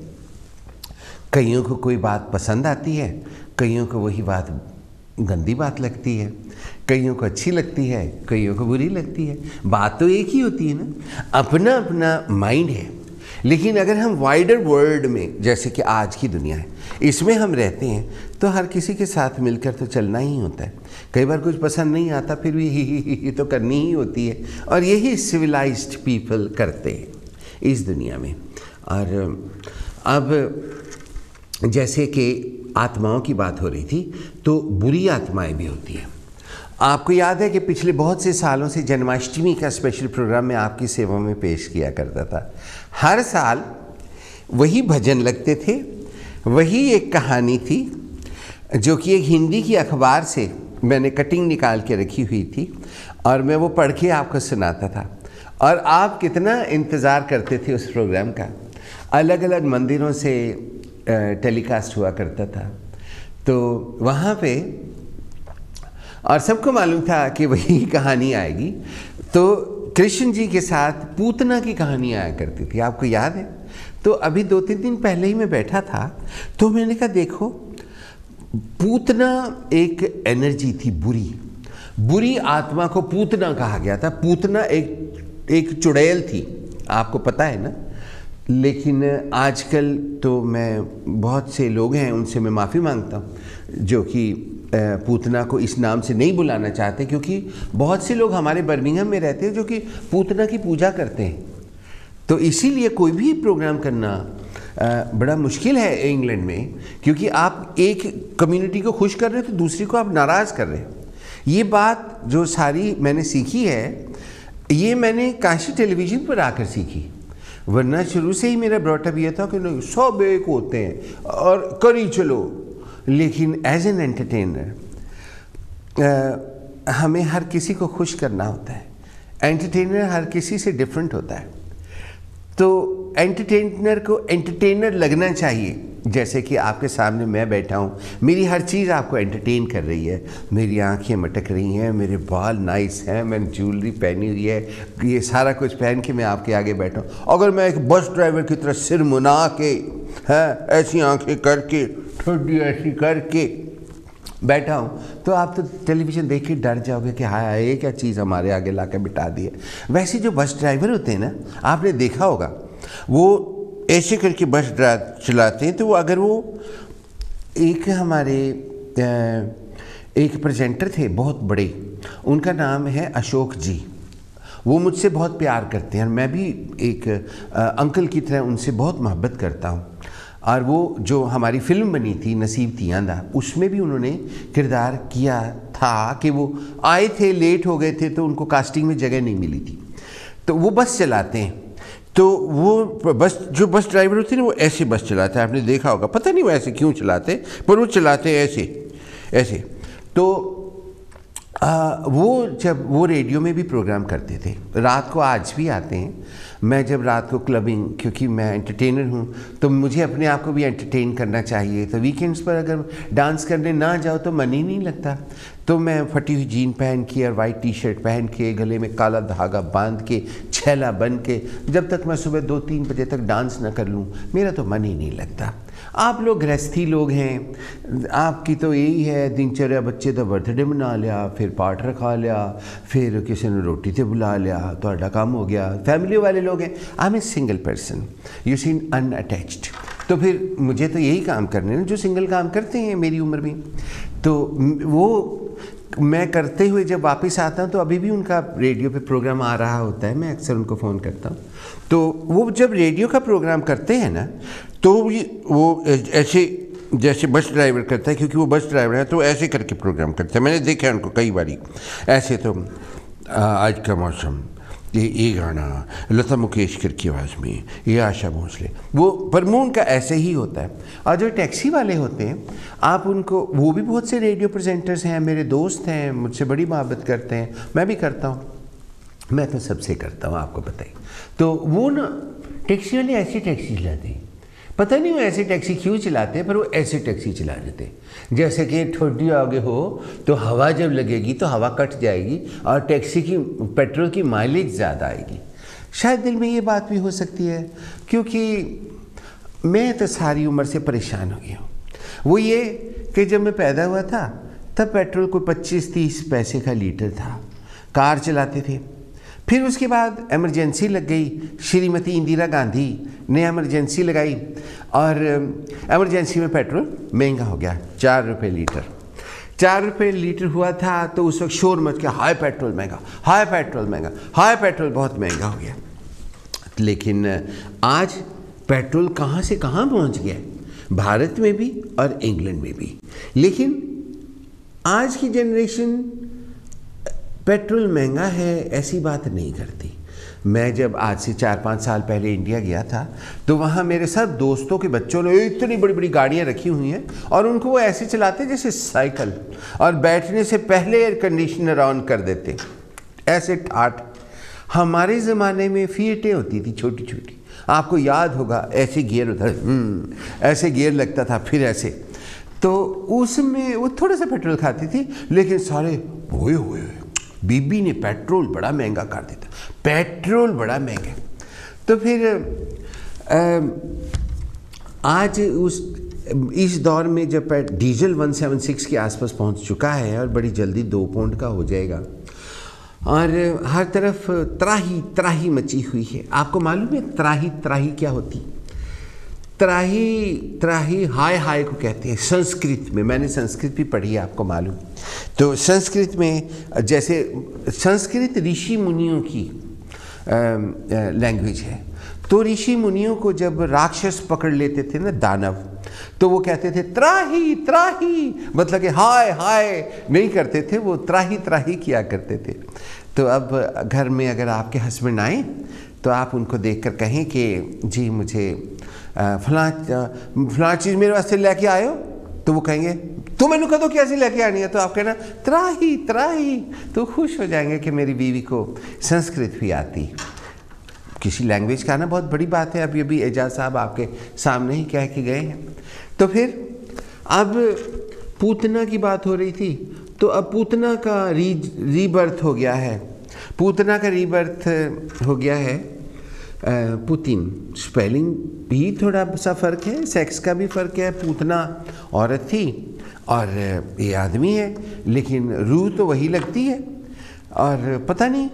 कईयों को कोई बात पसंद आती है, कईयों को वही बात गंदी बात लगती है, कईयों को अच्छी लगती है, कईयों को बुरी लगती है। बात तो एक ही होती है ना, अपना अपना माइंड है। लेकिन अगर हम वाइडर वर्ल्ड में, जैसे कि आज की दुनिया है, इसमें हम रहते हैं, तो हर किसी के साथ मिलकर तो चलना ही होता है। कई बार कुछ पसंद नहीं आता, फिर भी ही तो करनी ही होती है, और यही सिविलाइज्ड पीपल करते हैं इस दुनिया में। और अब जैसे कि आत्माओं की बात हो रही थी, तो बुरी आत्माएं भी होती हैं। आपको याद है कि पिछले बहुत से सालों से जन्माष्टमी का स्पेशल प्रोग्राम मैं आपकी सेवा में पेश किया करता था। हर साल वही भजन लगते थे, वही एक कहानी थी जो कि एक हिंदी की अखबार से मैंने कटिंग निकाल के रखी हुई थी और मैं वो पढ़ के आपको सुनाता था। और आप कितना इंतज़ार करते थे उस प्रोग्राम का। अलग अलग मंदिरों से टेलीकास्ट हुआ करता था, तो वहाँ पे और सबको मालूम था कि वही कहानी आएगी। तो कृष्ण जी के साथ पूतना की कहानी आया करती थी, आपको याद है? तो अभी 2-3 दिन पहले ही मैं बैठा था, तो मैंने कहा देखो, पूतना एक एनर्जी थी, बुरी आत्मा को पूतना कहा गया था। पूतना एक चुड़ैल थी, आपको पता है ना। लेकिन आजकल तो मैं बहुत से लोग हैं, उनसे मैं माफ़ी मांगता हूँ जो कि पूतना को इस नाम से नहीं बुलाना चाहते, क्योंकि बहुत से लोग हमारे बर्मिंघम में रहते हैं जो कि पूतना की पूजा करते हैं। तो इसीलिए कोई भी प्रोग्राम करना बड़ा मुश्किल है इंग्लैंड में, क्योंकि आप एक कम्युनिटी को खुश कर रहे हैं तो दूसरी को आप नाराज़ कर रहे हैं। ये बात जो सारी मैंने सीखी है, ये मैंने काशी टेलीविज़न पर आकर सीखी, वरना शुरू से ही मेरा ब्रॉटअप ये था कि नहीं, सब एक होते हैं और करी चलो। लेकिन एज एन एंटरटेनर हमें हर किसी को खुश करना होता है। एंटरटेनर हर किसी से डिफरेंट होता है, तो एंटरटेनर को एंटरटेनर लगना चाहिए। जैसे कि आपके सामने मैं बैठा हूँ, मेरी हर चीज़ आपको एंटरटेन कर रही है। मेरी आंखें मटक रही हैं, मेरे बाल नाइस हैं, मैंने ज्वेलरी पहनी हुई है, ये सारा कुछ पहन के मैं आपके आगे बैठा हूँ। अगर मैं एक बस ड्राइवर की तरह सिर मुना के, है ऐसी आंखें करके, ठंडी ऐसी करके बैठा हूँ, तो आप तो टेलीविज़न देख के डर जाओगे कि हाँ ये क्या चीज़ हमारे आगे ला के बिठा दी है। वैसे जो बस ड्राइवर होते हैं ना, आपने देखा होगा, वो ऐसे करके बस चलाते हैं। तो वो अगर वो एक हमारे एक प्रेजेंटर थे बहुत बड़े, उनका नाम है अशोक जी। वो मुझसे बहुत प्यार करते हैं और मैं भी एक अंकल की तरह उनसे बहुत मोहब्बत करता हूँ। और वो जो हमारी फिल्म बनी थी नसीब तियांदा, उसमें भी उन्होंने किरदार किया था कि वो आए थे, लेट हो गए थे, तो उनको कास्टिंग में जगह नहीं मिली थी। तो वो बस चलाते हैं, तो वो बस जो बस ड्राइवर होते हैं ना, वो ऐसे बस चलाता है, आपने देखा होगा। पता नहीं वो ऐसे क्यों चलाते, पर वो चलाते ऐसे। तो वो जब वो रेडियो में भी प्रोग्राम करते थे, रात को आज भी आते हैं। मैं जब रात को क्लबिंग, क्योंकि मैं एंटरटेनर हूँ तो मुझे अपने आप को भी एंटरटेन करना चाहिए, तो वीकेंड्स पर अगर डांस करने ना जाओ तो मन ही नहीं लगता। तो मैं फटी हुई जीन पहन के और वाइट टी शर्ट पहन के, गले में काला धागा बांध के, छैला बन के, जब तक मैं सुबह 2-3 बजे तक डांस ना कर लूँ, मेरा तो मन ही नहीं लगता। आप लोग गृहस्थी लोग हैं, आपकी तो यही है दिनचर्या, बच्चे का बर्थडे मना लिया, फिर पाठ रखा लिया, फिर किसी ने रोटी ते बुला लिया, तो काम हो गया। फैमिली वाले लोग हैं। I am a single person, you seen unattached. तो फिर मुझे तो यही काम करने हैं जो सिंगल काम करते हैं मेरी उम्र में। तो वो मैं करते हुए जब वापस आता हूँ तो अभी भी उनका रेडियो पे प्रोग्राम आ रहा होता है, मैं अक्सर उनको फ़ोन करता हूँ। तो वो जब रेडियो का प्रोग्राम करते हैं ना, तो वो ऐसे जैसे बस ड्राइवर करता है, क्योंकि वो बस ड्राइवर है, तो ऐसे करके प्रोग्राम करते हैं। मैंने देखा है उनको कई बारी ऐसे। तो आज का मौसम, ये गाना लता मंगेशकर की आवाज़ में, ये आशा भोसले, वो प्रमोन का ऐसे ही होता है। और जो टैक्सी वाले होते हैं, आप उनको, वो भी बहुत से रेडियो प्रेजेंटर्स हैं, मेरे दोस्त हैं, मुझसे बड़ी मोहब्बत करते हैं, मैं भी करता हूँ, मैं तो सबसे करता हूँ, आपको बताइए। तो वो ना टैक्सी वाले ऐसी टैक्सी चलाते हैं, पता नहीं वो ऐसी टैक्सी क्यों चलाते हैं, पर वो ऐसी टैक्सी चला देते हैं जैसे कि ठोडी आगे हो तो हवा जब लगेगी तो हवा कट जाएगी और टैक्सी की पेट्रोल की माइलेज ज़्यादा आएगी। शायद दिल में ये बात भी हो सकती है, क्योंकि मैं तो सारी उम्र से परेशान हो गया हूँ। वो ये कि जब मैं पैदा हुआ था तब पेट्रोल कोई 25-30 पैसे का लीटर था, कार चलाते थे। फिर उसके बाद इमरजेंसी लग गई, श्रीमती इंदिरा गांधी ने इमरजेंसी लगाई और इमरजेंसी में पेट्रोल महंगा हो गया, 4 रुपये लीटर। 4 रुपये लीटर हुआ था तो उस वक्त शोर मच गया, हाई पेट्रोल महंगा, हाई पेट्रोल महंगा, हाई पेट्रोल बहुत महंगा हो गया। लेकिन आज पेट्रोल कहाँ से कहाँ पहुँच गया, भारत में भी और इंग्लैंड में भी। लेकिन आज की जनरेशन पेट्रोल महंगा है ऐसी बात नहीं करती। मैं जब आज से 4-5 साल पहले इंडिया गया था तो वहाँ मेरे सब दोस्तों के बच्चों ने इतनी बड़ी बड़ी गाड़ियाँ रखी हुई हैं और उनको वो ऐसे चलाते जैसे साइकिल, और बैठने से पहले एयर कंडीशनर ऑन कर देते, ऐसे ठाठ। हमारे ज़माने में फिएटें होती थी छोटी छोटी, आपको याद होगा, ऐसे गियर होता, ऐसे गियर लगता था, फिर ऐसे, तो उसमें वो थोड़ा सा पेट्रोल खाती थी, लेकिन सारे हुए बीबी ने पेट्रोल बड़ा महंगा कर देता, पेट्रोल बड़ा महंगा। तो फिर आज इस दौर में जब डीजल 176 के आसपास पहुंच चुका है और बड़ी जल्दी 2 पाउंड का हो जाएगा, और हर तरफ त्राही त्राही मची हुई है। आपको मालूम है त्राही त्राही क्या होती? त्राही त्राही हाय हाय को कहते हैं संस्कृत में। मैंने संस्कृत भी पढ़ी है, आपको मालूम। तो संस्कृत में, जैसे संस्कृत ऋषि मुनियों की लैंग्वेज है, तो ऋषि मुनियों को जब राक्षस पकड़ लेते थे ना, दानव, तो वो कहते थे त्राही त्राही, मतलब कि हाय हाय नहीं करते थे, वो त्राही त्राही किया करते थे। तो अब घर में अगर आपके हस्बैंड आए तो आप उनको देखकर कहें कि जी मुझे फलां चीज़ मेरे वास्ते लेके आयो, तो वो कहेंगे तो मैंने कदों कैसे लेके आनी है, तो आप कहना त्राही त्राही, तो खुश हो जाएंगे कि मेरी बीवी को संस्कृत भी आती। किसी लैंग्वेज का आना बहुत बड़ी बात है। अभी एजाज साहब आपके सामने ही कह के गए हैं। तो फिर अब पूतना की बात हो रही थी, तो अब पूतना का रीबर्थ हो गया है, पूतना का रीबर्थ हो गया है पुतिन। स्पेलिंग भी थोड़ा सा फ़र्क है, सेक्स का भी फ़र्क है। पूतना औरत थी और ये आदमी है, लेकिन रूह तो वही लगती है। और पता नहीं,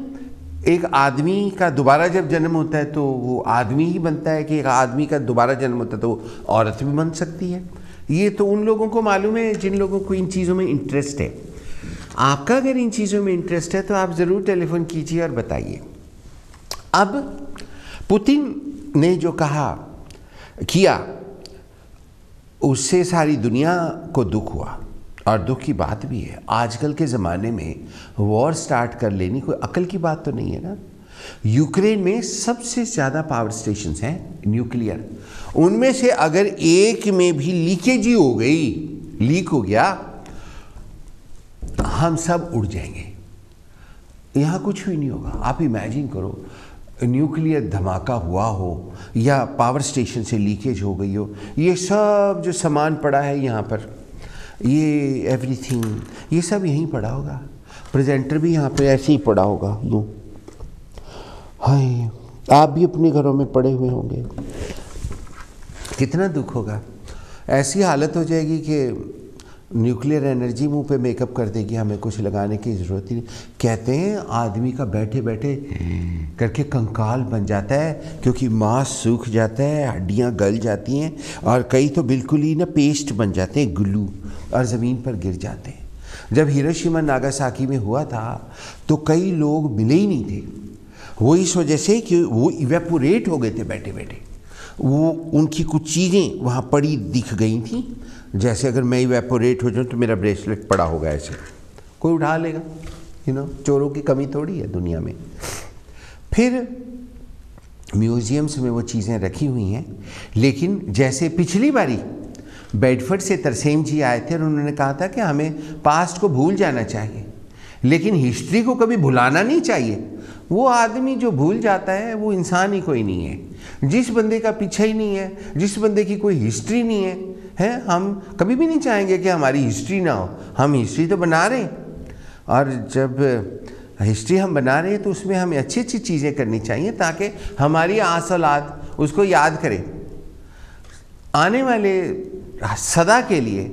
एक आदमी का दोबारा जब जन्म होता है तो वो आदमी ही बनता है, कि एक आदमी का दोबारा जन्म होता है तो वो औरत भी बन सकती है। ये तो उन लोगों को मालूम है जिन लोगों को इन चीज़ों में इंटरेस्ट है। आपका अगर इन चीज़ों में इंटरेस्ट है तो आप ज़रूर टेलीफोन कीजिए और बताइए। अब पुतिन ने जो किया उससे सारी दुनिया को दुख हुआ, और दुख की बात भी है। आजकल के ज़माने में वॉर स्टार्ट कर लेनी कोई अकल की बात तो नहीं है ना। यूक्रेन में सबसे ज़्यादा पावर स्टेशंस हैं न्यूक्लियर, उनमें से अगर एक में भी लीकेज ही हो गई, लीक हो गया, हम सब उड़ जाएंगे, यहाँ कुछ भी नहीं होगा। आप इमेजिन करो, न्यूक्लियर धमाका हुआ हो या पावर स्टेशन से लीकेज हो गई हो, ये सब जो सामान पड़ा है यहाँ पर, ये एवरीथिंग, ये सब यहीं पड़ा होगा। प्रेजेंटर भी यहाँ पे ऐसे ही पड़ा होगा यूँ। हाय, आप भी अपने घरों में पड़े हुए होंगे, कितना दुख होगा। ऐसी हालत हो जाएगी कि न्यूक्लियर एनर्जी मुंह पे मेकअप कर देगी, हमें कुछ लगाने की ज़रूरत ही नहीं। कहते हैं आदमी का बैठे बैठे करके कंकाल बन जाता है, क्योंकि मांस सूख जाता है, हड्डियां गल जाती हैं, और कई तो बिल्कुल ही ना पेस्ट बन जाते हैं, ग्लू, और ज़मीन पर गिर जाते हैं। जब हिरोशिमा नागासाकी में हुआ था तो कई लोग मिले ही नहीं थे, वो इस वजह से कि वो इवेपोरेट हो गए थे बैठे बैठे। वो उनकी कुछ चीज़ें वहाँ पड़ी दिख गई थी, जैसे अगर मैं इवेपोरेट हो जाऊँ तो मेरा ब्रेसलेट पड़ा होगा, ऐसे कोई उठा लेगा। चोरों की कमी थोड़ी है दुनिया में। फिर म्यूज़ियम्स में वो चीज़ें रखी हुई हैं, लेकिन जैसे पिछली बारी बेडफोर्ड से तरसेम जी आए थे और उन्होंने कहा था कि हमें पास्ट को भूल जाना चाहिए, लेकिन हिस्ट्री को कभी भुलाना नहीं चाहिए। वो आदमी जो भूल जाता है वो इंसान ही कोई नहीं है। जिस बंदे का पीछा ही नहीं है, जिस बंदे की कोई हिस्ट्री नहीं है, हम कभी भी नहीं चाहेंगे कि हमारी हिस्ट्री ना हो। हम हिस्ट्री तो बना रहे हैं, और जब हिस्ट्री हम बना रहे हैं तो उसमें हमें अच्छी अच्छी चीज़ें करनी चाहिए ताकि हमारी आस औलाद उसको याद करे। आने वाले सदा के लिए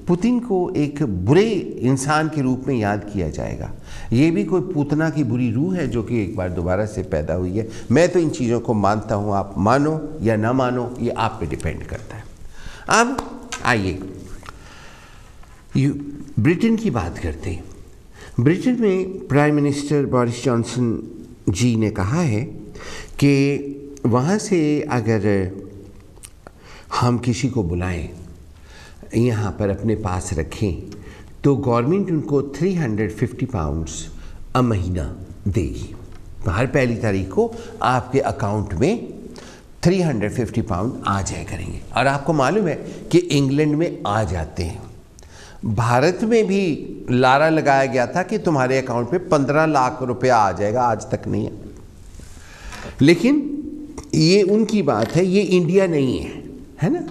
पुतिन को एक बुरे इंसान के रूप में याद किया जाएगा। ये भी कोई पूतना की बुरी रूह है जो कि एक बार दोबारा से पैदा हुई है। मैं तो इन चीज़ों को मानता हूँ, आप मानो या ना मानो ये आप पे डिपेंड करता है। अब आइए ब्रिटेन की बात करते हैं। ब्रिटेन में प्राइम मिनिस्टर बोरिस जॉनसन जी ने कहा है कि वहाँ से अगर हम किसी को बुलाएं, यहाँ पर अपने पास रखें, तो गवर्नमेंट उनको 350 पाउंड्स महीना देगी। हर पहली तारीख को आपके अकाउंट में 350 पाउंड आ जाए करेंगे। और आपको मालूम है कि इंग्लैंड में आ जाते हैं। भारत में भी लारा लगाया गया था कि तुम्हारे अकाउंट में 15 लाख रुपया आ जाएगा, आज तक नहीं है। लेकिन ये उनकी बात है, ये इंडिया नहीं है ना।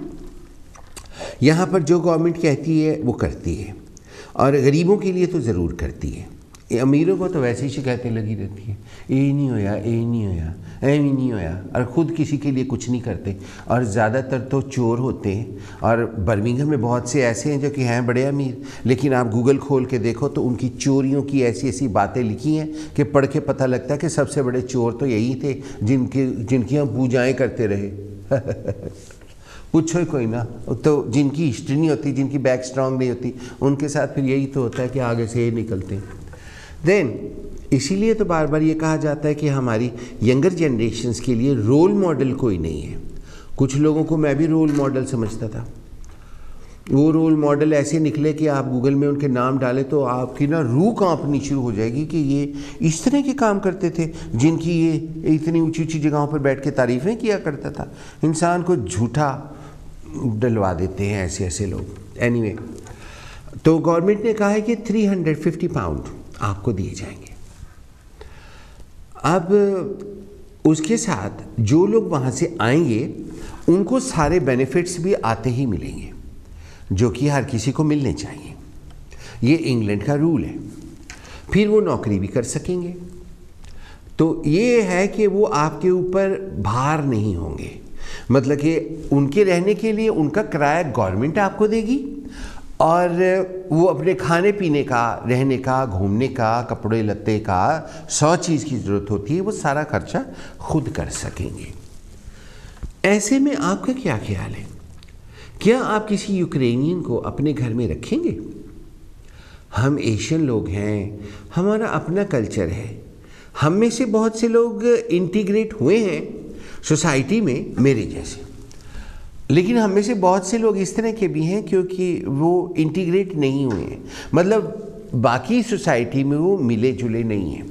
यहाँ पर जो गवर्नमेंट कहती है वो करती है, और गरीबों के लिए तो ज़रूर करती है। अमीरों को तो वैसे ही शिकायतें लगी रहती हैं, ये नहीं होया, ये नहीं होया, ऐ नहीं होया, और ख़ुद किसी के लिए कुछ नहीं करते। और ज़्यादातर तो चोर होते हैं। और बर्मिंघम में बहुत से ऐसे हैं जो कि हैं बड़े अमीर, लेकिन आप गूगल खोल के देखो तो उनकी चोरियों की ऐसी ऐसी बातें लिखी हैं कि पढ़ के पता लगता है कि सबसे बड़े चोर तो यही थे जिनकी हम पूजाएँ करते रहे। पूछो ही कोई ना, तो जिनकी हिस्ट्री नहीं होती, जिनकी बैक स्ट्रॉन्ग नहीं होती, उनके साथ फिर यही तो होता है कि आगे से ये निकलते हैं। देन इसीलिए तो बार बार ये कहा जाता है कि हमारी यंगर जनरेशन्स के लिए रोल मॉडल कोई नहीं है। कुछ लोगों को मैं भी रोल मॉडल समझता था। वो रोल मॉडल ऐसे निकले कि आप गूगल में उनके नाम डालें तो आपकी ना रूह कांपनी शुरू हो जाएगी कि ये इस तरह के काम करते थे, जिनकी ये इतनी ऊंची ऊंची जगहों पर बैठ के तारीफ़ें किया करता था। इंसान को झूठा डलवा देते हैं ऐसे ऐसे लोग। एनीवे, तो गवर्नमेंट ने कहा है कि 350 पाउंड आपको दिए जाएंगे। अब उसके साथ जो लोग वहाँ से आएंगे उनको सारे बेनिफिट्स भी आते ही मिलेंगे, जो कि हर किसी को मिलने चाहिए। ये इंग्लैंड का रूल है। फिर वो नौकरी भी कर सकेंगे। तो ये है कि वो आपके ऊपर भार नहीं होंगे। मतलब कि उनके रहने के लिए उनका किराया गवर्नमेंट आपको देगी, और वो अपने खाने पीने का, रहने का, घूमने का, कपड़े लत्ते का 100 चीज़ की ज़रूरत होती है, वो सारा खर्चा खुद कर सकेंगे। ऐसे में आपका क्या ख्याल है? क्या आप किसी यूक्रेनियन को अपने घर में रखेंगे? हम एशियन लोग हैं, हमारा अपना कल्चर है। हम में से बहुत से लोग इंटीग्रेट हुए हैं सोसाइटी में मेरे जैसे, लेकिन हम में से बहुत से लोग इस तरह के भी हैं क्योंकि वो इंटीग्रेट नहीं हुए हैं, मतलब बाकी सोसाइटी में वो मिले जुले नहीं हैं।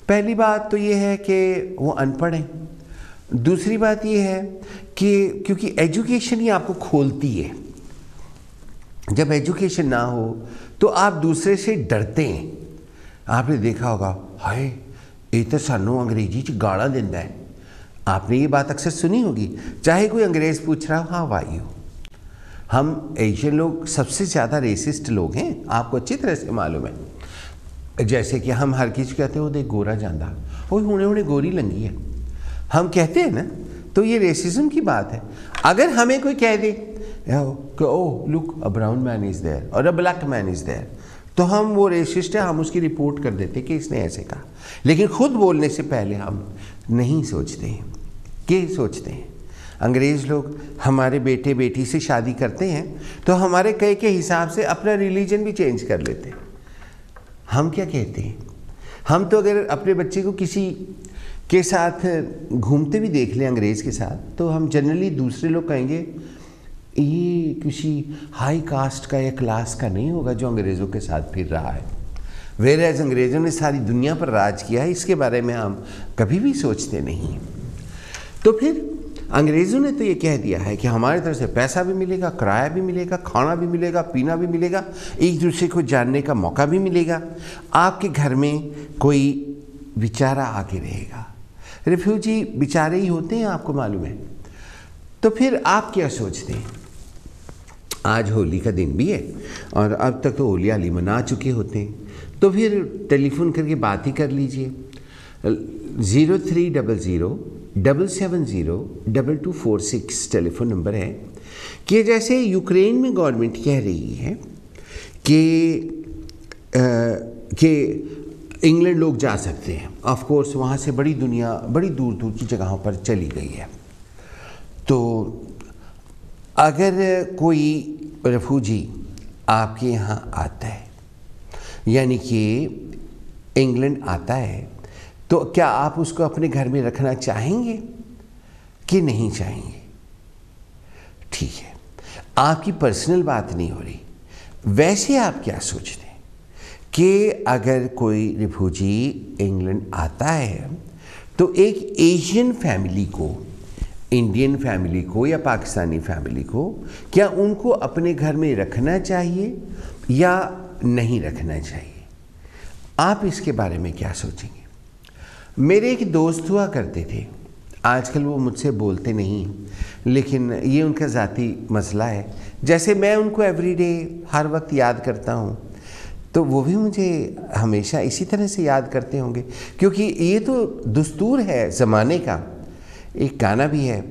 पहली बात तो ये है कि वो अनपढ़ हैं। दूसरी बात ये है कि क्योंकि एजुकेशन ही आपको खोलती है। जब एजुकेशन ना हो तो आप दूसरे से डरते हैं। आपने देखा होगा, हाय ये तो सानू अंग्रेजी च गाला देता है। आपने ये बात अक्सर सुनी होगी, चाहे कोई अंग्रेज़ पूछ रहा हो, हाँ वाई हो। हम एशियन लोग सबसे ज़्यादा रेसिस्ट लोग हैं, आपको अच्छी तरह से मालूम है। जैसे कि हम हर किसी कहते हैं वो देख गोरा जांदा, वो हुणे हुणे गोरी लंगी है, हम कहते हैं ना। तो ये रेसिज्म की बात है। अगर हमें कोई कह दे oh look a brown man is there और a black man is there, तो हम वो रेसिस्ट है, हम उसकी रिपोर्ट कर देते कि इसने ऐसे कहा। लेकिन खुद बोलने से पहले हम नहीं सोचते हैं। क्या सोचते हैं? अंग्रेज़ लोग हमारे बेटे बेटी से शादी करते हैं तो हमारे कई के हिसाब से अपना रिलीजन भी चेंज कर लेते हैं। हम क्या कहते हैं? हम तो अगर अपने बच्चे को किसी के साथ घूमते भी देख लें अंग्रेज़ के साथ, तो हम जनरली दूसरे लोग कहेंगे ये किसी हाई कास्ट का या क्लास का नहीं होगा जो अंग्रेज़ों के साथ फिर रहा है। वेरएज़ अंग्रेज़ों ने सारी दुनिया पर राज किया है, इसके बारे में हम कभी भी सोचते नहीं। तो फिर अंग्रेज़ों ने तो ये कह दिया है कि हमारी तरफ से पैसा भी मिलेगा, किराया भी मिलेगा, खाना भी मिलेगा, पीना भी मिलेगा, एक दूसरे को जानने का मौका भी मिलेगा। आपके घर में कोई बेचारा आके रहेगा। रिफ्यूजी बेचारे ही होते हैं, आपको मालूम है। तो फिर आप क्या सोचते हैं? आज होली का दिन भी है और अब तक तो होली हाली मना चुके होते हैं, तो फिर टेलीफोन करके बात ही कर लीजिए। 0300-770-2246 टेलीफोन नंबर है। कि जैसे यूक्रेन में गवर्नमेंट कह रही है कि इंग्लैंड लोग जा सकते हैं। ऑफ कोर्स वहाँ से बड़ी दुनिया बड़ी दूर दूर की जगहों पर चली गई है। तो अगर कोई रेफ्यूजी आपके यहाँ आता है, यानी कि इंग्लैंड आता है, तो क्या आप उसको अपने घर में रखना चाहेंगे कि नहीं चाहेंगे? ठीक है, आपकी पर्सनल बात नहीं हो रही। वैसे आप क्या सोचते हैं? कि अगर कोई रिफ्यूजी इंग्लैंड आता है तो एक एशियन फैमिली को, इंडियन फैमिली को या पाकिस्तानी फैमिली को, क्या उनको अपने घर में रखना चाहिए या नहीं रखना चाहिए? आप इसके बारे में क्या सोचेंगे? मेरे एक दोस्त हुआ करते थे, आजकल वो मुझसे बोलते नहीं, लेकिन ये उनका ज़ाती मसला है। जैसे मैं उनको एवरीडे हर वक्त याद करता हूँ, तो वो भी मुझे हमेशा इसी तरह से याद करते होंगे, क्योंकि ये तो दस्तूर है ज़माने का। एक गाना भी है,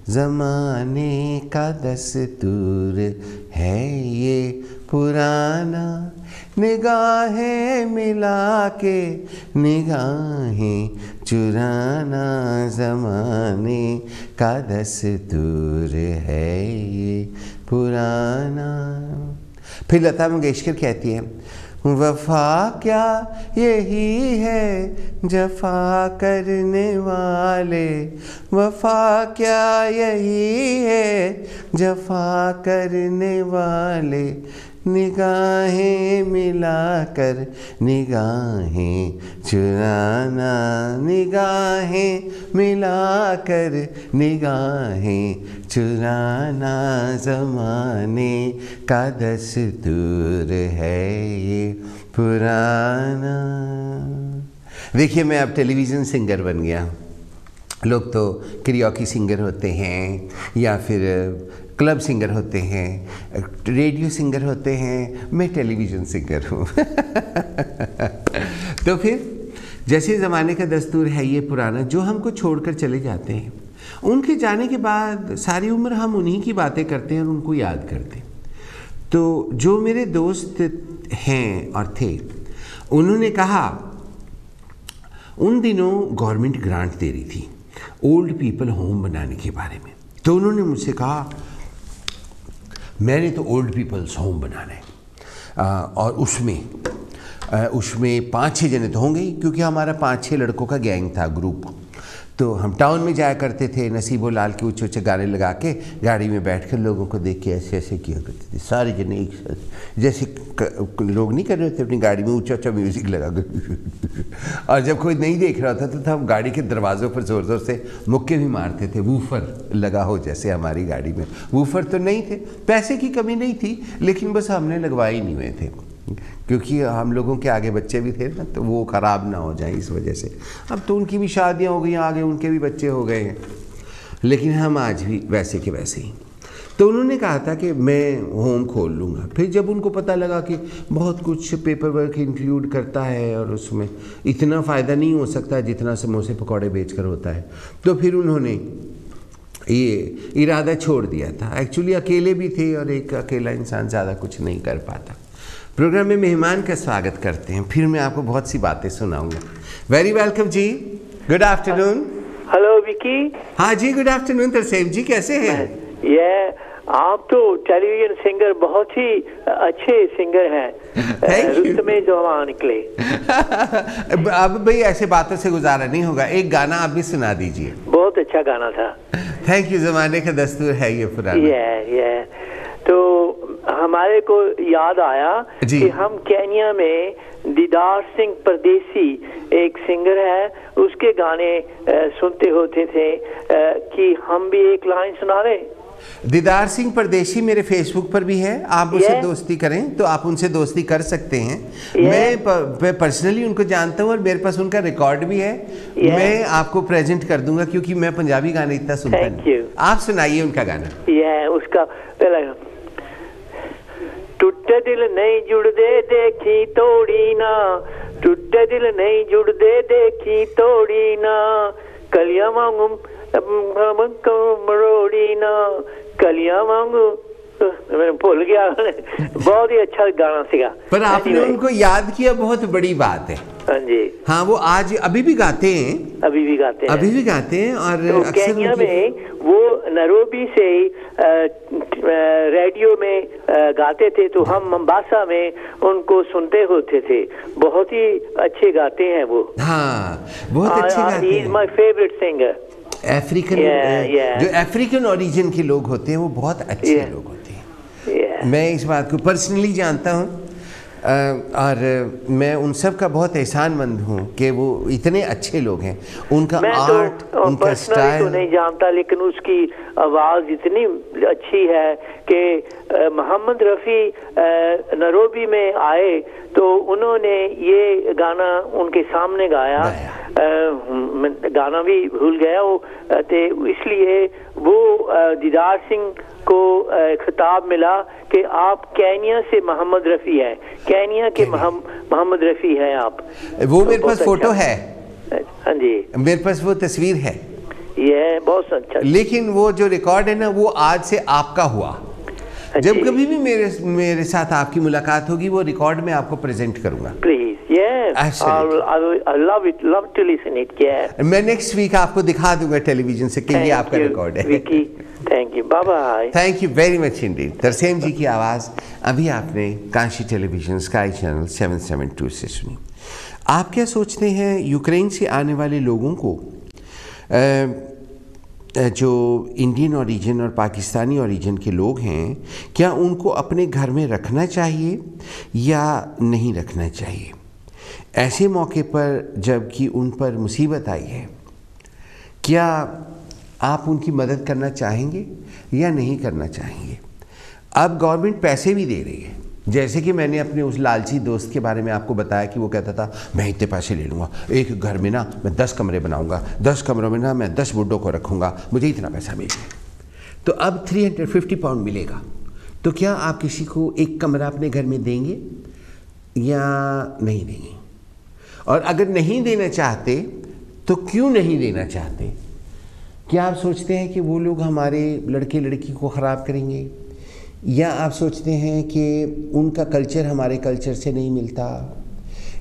ज़माने का दस्तूर है ये पुराना, निगाहें मिला के निगाहें चुराना, ज़माने का दस्तूर है ये पुराना। फिर लता मंगेशकर कहती है, वफा क्या यही है जफा करने वाले, वफा क्या यही है जफा करने वाले, निगाहें मिलाकर निगाहें चुराना, निगाहें मिलाकर निगाहें चुराना, ज़माने का दस्तूर है ये पुराना। देखिए, मैं अब टेलीविज़न सिंगर बन गया। लोग तो करियोकी सिंगर होते हैं या फिर क्लब सिंगर होते हैं, रेडियो सिंगर होते हैं, मैं टेलीविज़न सिंगर हूँ। तो फिर जैसे ज़माने का दस्तूर है ये पुराना, जो हमको छोड़कर चले जाते हैं, उनके जाने के बाद सारी उम्र हम उन्हीं की बातें करते हैं और उनको याद करते हैं। तो जो मेरे दोस्त हैं और थे, उन्होंने कहा, उन दिनों गवर्नमेंट ग्रांट दे रही थी ओल्ड पीपल होम बनाने के बारे में। तो उन्होंने मुझसे कहा, मैंने तो ओल्ड पीपल्स होम बनाना है और उसमें 5-6 जने तो होंगे ही, क्योंकि हमारा 5-6 लड़कों का गैंग था, ग्रुप। तो हम टाउन में जाया करते थे, नसीबो लाल के ऊँचे ऊँचे गाने लगा के गाड़ी में बैठ कर लोगों को देख के ऐसे ऐसे किया करते थे सारे जने एक साथ, जैसे लोग नहीं कर रहे थे अपनी गाड़ी में ऊँचा ऊँचा म्यूज़िक लगा कर। और जब कोई नहीं देख रहा था तो हम गाड़ी के दरवाज़ों पर ज़ोर ज़ोर से मुक्के भी मारते थे, वूफर लगा हो जैसे हमारी गाड़ी में। वूफर तो नहीं थे, पैसे की कमी नहीं थी, लेकिन बस हमने लगवाए ही नहीं हुए थे, क्योंकि हम लोगों के आगे बच्चे भी थे ना, तो वो ख़राब ना हो जाए इस वजह से। अब तो उनकी भी शादियां हो गई, आगे उनके भी बच्चे हो गए हैं, लेकिन हम आज भी वैसे के वैसे ही। तो उन्होंने कहा था कि मैं होम खोल लूँगा। फिर जब उनको पता लगा कि बहुत कुछ पेपर वर्क इंक्लूड करता है और उसमें इतना फ़ायदा नहीं हो सकता जितना समोसे पकौड़े बेचकर होता है, तो फिर उन्होंने ये इरादा छोड़ दिया था। एक्चुअली अकेले भी थे और एक अकेला इंसान ज़्यादा कुछ नहीं कर पाता। प्रोग्राम में मेहमान का स्वागत करते हैं, फिर मैं आपको बहुत सी बातें सुनाऊंगा। वेरी वेलकम जी, गुड आफ्टरनून। हेलो विकी। हाँ जी, गुड आफ्टरनून तरसेम जी, कैसे हैं? ये आप तो टेलीविजन सिंगर बहुत ही अच्छे सिंगर हैं, रुत में जवान निकले। अब भाई ऐसे बातों से गुजारा नहीं होगा, एक गाना आप भी सुना दीजिए। बहुत अच्छा गाना था। थैंक यू, ज़माने का दस्तूर है ये पुराना। तो हमारे को याद आया कि हम केन्या में दीदार सिंह परदेसी एक सिंगर है, उसके गाने सुनते होते थे कि हम भी एक लाइन सुना रहे। दीदार सिंह परदेसी मेरे फेसबुक पर भी है, आप उनसे दोस्ती करें तो आप उनसे दोस्ती कर सकते हैं। मैं पर्सनली उनको जानता हूँ और मेरे पास उनका रिकॉर्ड भी है। मैं आपको प्रेजेंट कर दूंगा, क्योंकि मैं पंजाबी गाने इतना सुनता नहीं। आप सुनाइए उनका गाना। उसका पहला, टूटे दिल नहीं जुड़दे देखी तोड़ी ना, टूटे दिल नहीं जुड़दे देखी तोड़ी ना, कलियां वांगू मरोड़ी ना, कलियां वांगू, मैं भूल गया। बहुत ही अच्छा गाना सीगा। पर आपने उनको याद किया, बहुत बड़ी बात है। हाँ जी, हाँ, वो आज अभी भी गाते हैं, अभी भी गाते हैं। और तो केन्या में वो नैरोबी से रेडियो में गाते थे, तो हम मोम्बासा में उनको सुनते होते थे। बहुत ही अच्छे गाते हैं वो। हाँ, बहुत अच्छे गाते हैं। He is my favourite singer. African जो अफ्रीकन ओरिजिन के लोग होते हैं वो बहुत अच्छे लोग होते हैं। मैं इस बात को पर्सनली जानता हूँ। और मैं उन सब का बहुत एहसानमंद हूँ कि वो इतने अच्छे लोग हैं। उनका आर्ट, उनका स्टाइल तो नहीं जानता, लेकिन उसकी आवाज़ इतनी अच्छी है कि मोहम्मद रफ़ी नैरोबी में आए तो उन्होंने ये गाना उनके सामने गाया। गाना भी भूल गया वो, तो इसलिए वो दीदार सिंह को खिताब मिला कि आप केन्या से मोहम्मद रफ़ी है, केन्या के मोहम्मद रफ़ी हैं आप। वो मेरे पास फोटो है। हाँ जी, मेरे पास वो तस्वीर है। ये बहुत अच्छा। लेकिन वो जो रिकॉर्ड है ना, वो आज से आपका हुआ। जब कभी भी मेरे साथ आपकी मुलाकात होगी, वो रिकॉर्ड में आपको प्रेजेंट करूंगा। Please, love to listen it, yeah. मैं नेक्स्ट वीक आपको दिखा दूंगा टेलीविजन से कि ये आपका रिकॉर्ड है। Thank you, bye bye. Thank you very much indeed. Tarsem ji की आवाज़ अभी आपने काशी टेलीविजन स्काई चैनल 772 से सुनी। आप क्या सोचते हैं यूक्रेन से आने वाले लोगों को, जो इंडियन ओरिजिन और पाकिस्तानी ओरिजिन के लोग हैं, क्या उनको अपने घर में रखना चाहिए या नहीं रखना चाहिए? ऐसे मौके पर जबकि उन पर मुसीबत आई है, क्या आप उनकी मदद करना चाहेंगे या नहीं करना चाहेंगे? अब गवर्नमेंट पैसे भी दे रही है, जैसे कि मैंने अपने उस लालची दोस्त के बारे में आपको बताया कि वो कहता था मैं इतने पैसे ले लूँगा, एक घर में ना मैं 10 कमरे बनाऊँगा, 10 कमरों में ना मैं 10 बुड्ढों को रखूँगा, मुझे इतना पैसा मिल जाए। तो अब 350 पाउंड मिलेगा, तो क्या आप किसी को एक कमरा अपने घर में देंगे या नहीं देंगे? और अगर नहीं देना चाहते तो क्यों नहीं देना चाहते? क्या आप सोचते हैं कि वो लोग हमारे लड़के लड़की को ख़राब करेंगे, या आप सोचते हैं कि उनका कल्चर हमारे कल्चर से नहीं मिलता,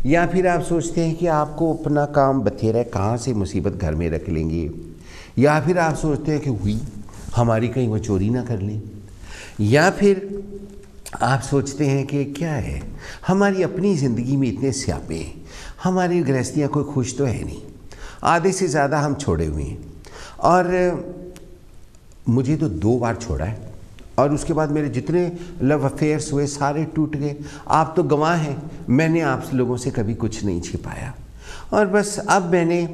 या फिर आप सोचते हैं कि आपको अपना काम बथेरा है, कहाँ से मुसीबत घर में रख लेंगे, या फिर आप सोचते हैं कि हुई हमारी कहीं वो चोरी ना कर लें, या फिर आप सोचते हैं कि क्या है हमारी अपनी ज़िंदगी में इतने स्यापे हैं, हमारी गृहस्थियाँ कोई खुश तो है नहीं, आधे से ज़्यादा हम छोड़े हुए हैं। और मुझे तो 2 बार छोड़ा है और उसके बाद मेरे जितने लव अफेयर्स हुए सारे टूट गए। आप तो गवाह हैं, मैंने आप लोगों से कभी कुछ नहीं छिपाया, और बस अब मैंने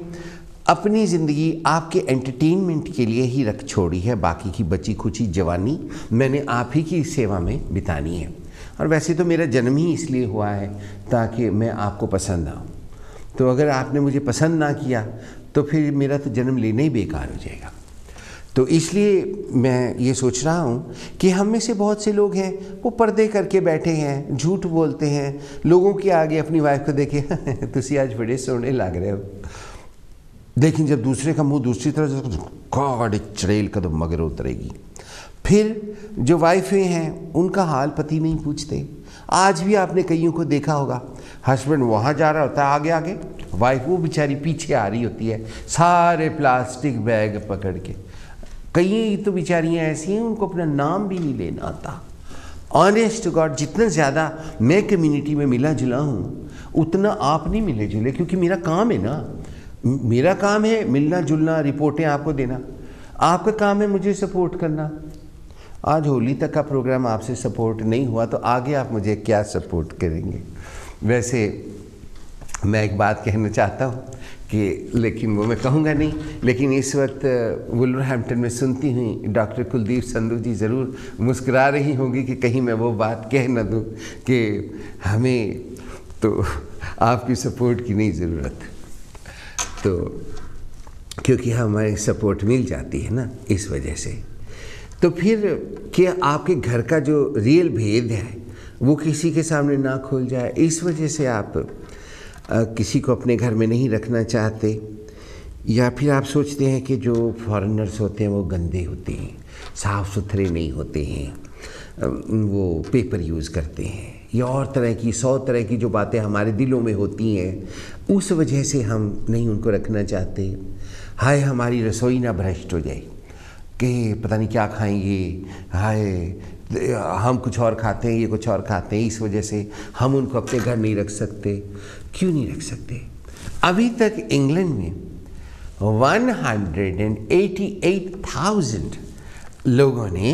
अपनी ज़िंदगी आपके एंटरटेनमेंट के लिए ही रख छोड़ी है। बाकी की बची खुची जवानी मैंने आप ही की सेवा में बितानी है। और वैसे तो मेरा जन्म ही इसलिए हुआ है ताकि मैं आपको पसंद आऊँ, तो अगर आपने मुझे पसंद ना किया तो फिर मेरा तो जन्म लेना ही बेकार हो जाएगा। तो इसलिए मैं ये सोच रहा हूँ कि हम में से बहुत से लोग हैं वो पर्दे करके बैठे हैं, झूठ बोलते हैं, लोगों के आगे अपनी वाइफ को देखे तुसी आज बड़े सोने लग रहे हो, लेकिन जब दूसरे का मुंह दूसरी तरफ काड़े चड़ेल कदम मगर उतरेगी। फिर जो वाइफें हैं उनका हाल पति नहीं पूछते। आज भी आपने कईयों को देखा होगा, हस्बैंड वहाँ जा रहा होता है आगे आगे, वाइफ वो बेचारी पीछे आ रही होती है सारे प्लास्टिक बैग पकड़ के। कई तो बेचारियाँ ऐसी हैं उनको अपना नाम भी नहीं लेना आता। ऑनेस्ट टू गॉड, जितना ज़्यादा मैं कम्युनिटी में मिला जुला हूँ उतना आप नहीं मिले जुले, क्योंकि मेरा काम है ना, मेरा काम है मिलना जुलना, रिपोर्टें आपको देना, आपका काम है मुझे सपोर्ट करना। आज होली तक का प्रोग्राम आपसे सपोर्ट नहीं हुआ तो आगे आप मुझे क्या सपोर्ट करेंगे? वैसे मैं एक बात कहना चाहता हूँ कि, लेकिन वो मैं कहूँगा नहीं, लेकिन इस वक्त वुल्वरहैम्पटन में सुनती हुई डॉक्टर कुलदीप संधू जी ज़रूर मुस्कुरा रही होंगी कि कहीं मैं वो बात कह न दूँ कि हमें तो आपकी सपोर्ट की नहीं ज़रूरत, तो क्योंकि हमारी सपोर्ट मिल जाती है ना इस वजह से। तो फिर क्या आपके घर का जो रियल भेद है वो किसी के सामने ना खोल जाए, इस वजह से आप किसी को अपने घर में नहीं रखना चाहते? या फिर आप सोचते हैं कि जो फॉरेनर्स होते हैं वो गंदे होते हैं, साफ़ सुथरे नहीं होते हैं, वो पेपर यूज़ करते हैं, या और तरह की 100 तरह की जो बातें हमारे दिलों में होती हैं, उस वजह से हम नहीं उनको रखना चाहते। हाय हमारी रसोई ना भ्रष्ट हो जाए कि पता नहीं क्या खाएंगे, हाय हम कुछ और खाते हैं, ये कुछ और खाते हैं, इस वजह से हम उनको अपने घर नहीं रख सकते। क्यों नहीं रख सकते? अभी तक इंग्लैंड में 188,000 लोगों ने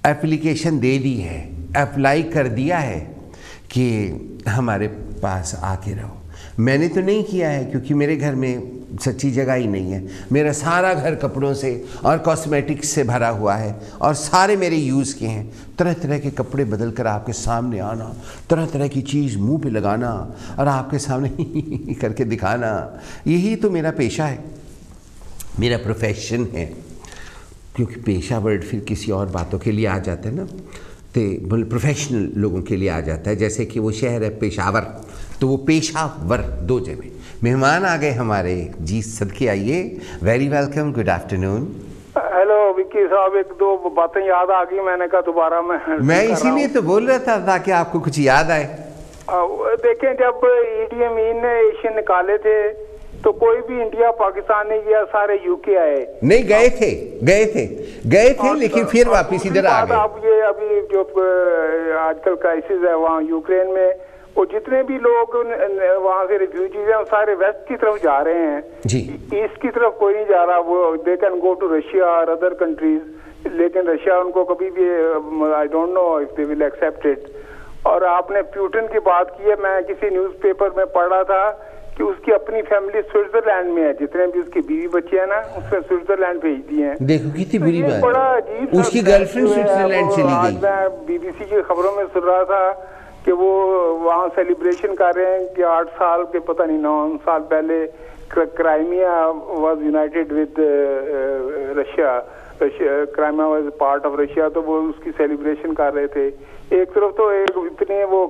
एप्लीकेशन दे दी है, अप्लाई कर दिया है कि हमारे पास आके रहो। मैंने तो नहीं किया है क्योंकि मेरे घर में सच्ची जगह ही नहीं है। मेरा सारा घर कपड़ों से और कॉस्मेटिक्स से भरा हुआ है और सारे मेरे यूज़ के हैं। तरह तरह के कपड़े बदल कर आपके सामने आना, तरह तरह की चीज़ मुंह पे लगाना और आपके सामने करके दिखाना, यही तो मेरा पेशा है, मेरा प्रोफेशन है। क्योंकि पेशा वर्ड फिर किसी और बातों के लिए आ जाता है ना, तो प्रोफेशनल लोगों के लिए आ जाता है। जैसे कि वो शहर है पेशावर, तो वो पेशावर दो जगह। मेहमान आ गए हमारे, जी सदके आइए। Very welcome, good afternoon. Hello Vicky साहब, एक दो बातें याद आ गई, मैंने कहा दोबारा मैं इसीलिए तो बोल रहा था ताकि आपको कुछ याद आए। देखें, जब ईडी अमीन ने एशियन निकाले थे तो कोई भी इंडिया पाकिस्तान नहीं गया, सारे यूके आए। नहीं गए थे लेकिन फिर वापिस इधर आ गए। अब ये अभी जो आजकल क्राइसिस है वहाँ यूक्रेन में, वो जितने भी लोग वहाँ से रिफ्यूजीज हैं सारे वेस्ट की तरफ जा रहे हैं जी, ईस्ट की तरफ कोई नहीं जा रहा। वो they can go to Russia और अदर कंट्रीज, लेकिन रशिया उनको कभी भी, I don't know if they will accept it. और आपने प्यूटन की बात की है, मैं किसी न्यूज़पेपर में पढ़ रहा था कि उसकी अपनी फैमिली स्विट्जरलैंड में है, जितने भी उसकी बीवी बच्चे हैं ना उसने स्विट्जरलैंड भेज दिए हैं। देखो कितनी बुरी बात, बड़ा अजीब। उसकी गर्लफ्रेंड स्विट्जरलैंड चली गई। आज मैं बीबीसी की खबरों में सुन रहा था कि वो वहाँ सेलिब्रेशन कर रहे हैं कि 8 साल के, पता नहीं 9 साल पहले Crimea was United with Russia, Crimea was part of Russia, तो वो उसकी सेलिब्रेशन कर रहे थे। एक तरफ तो एक इतनी वो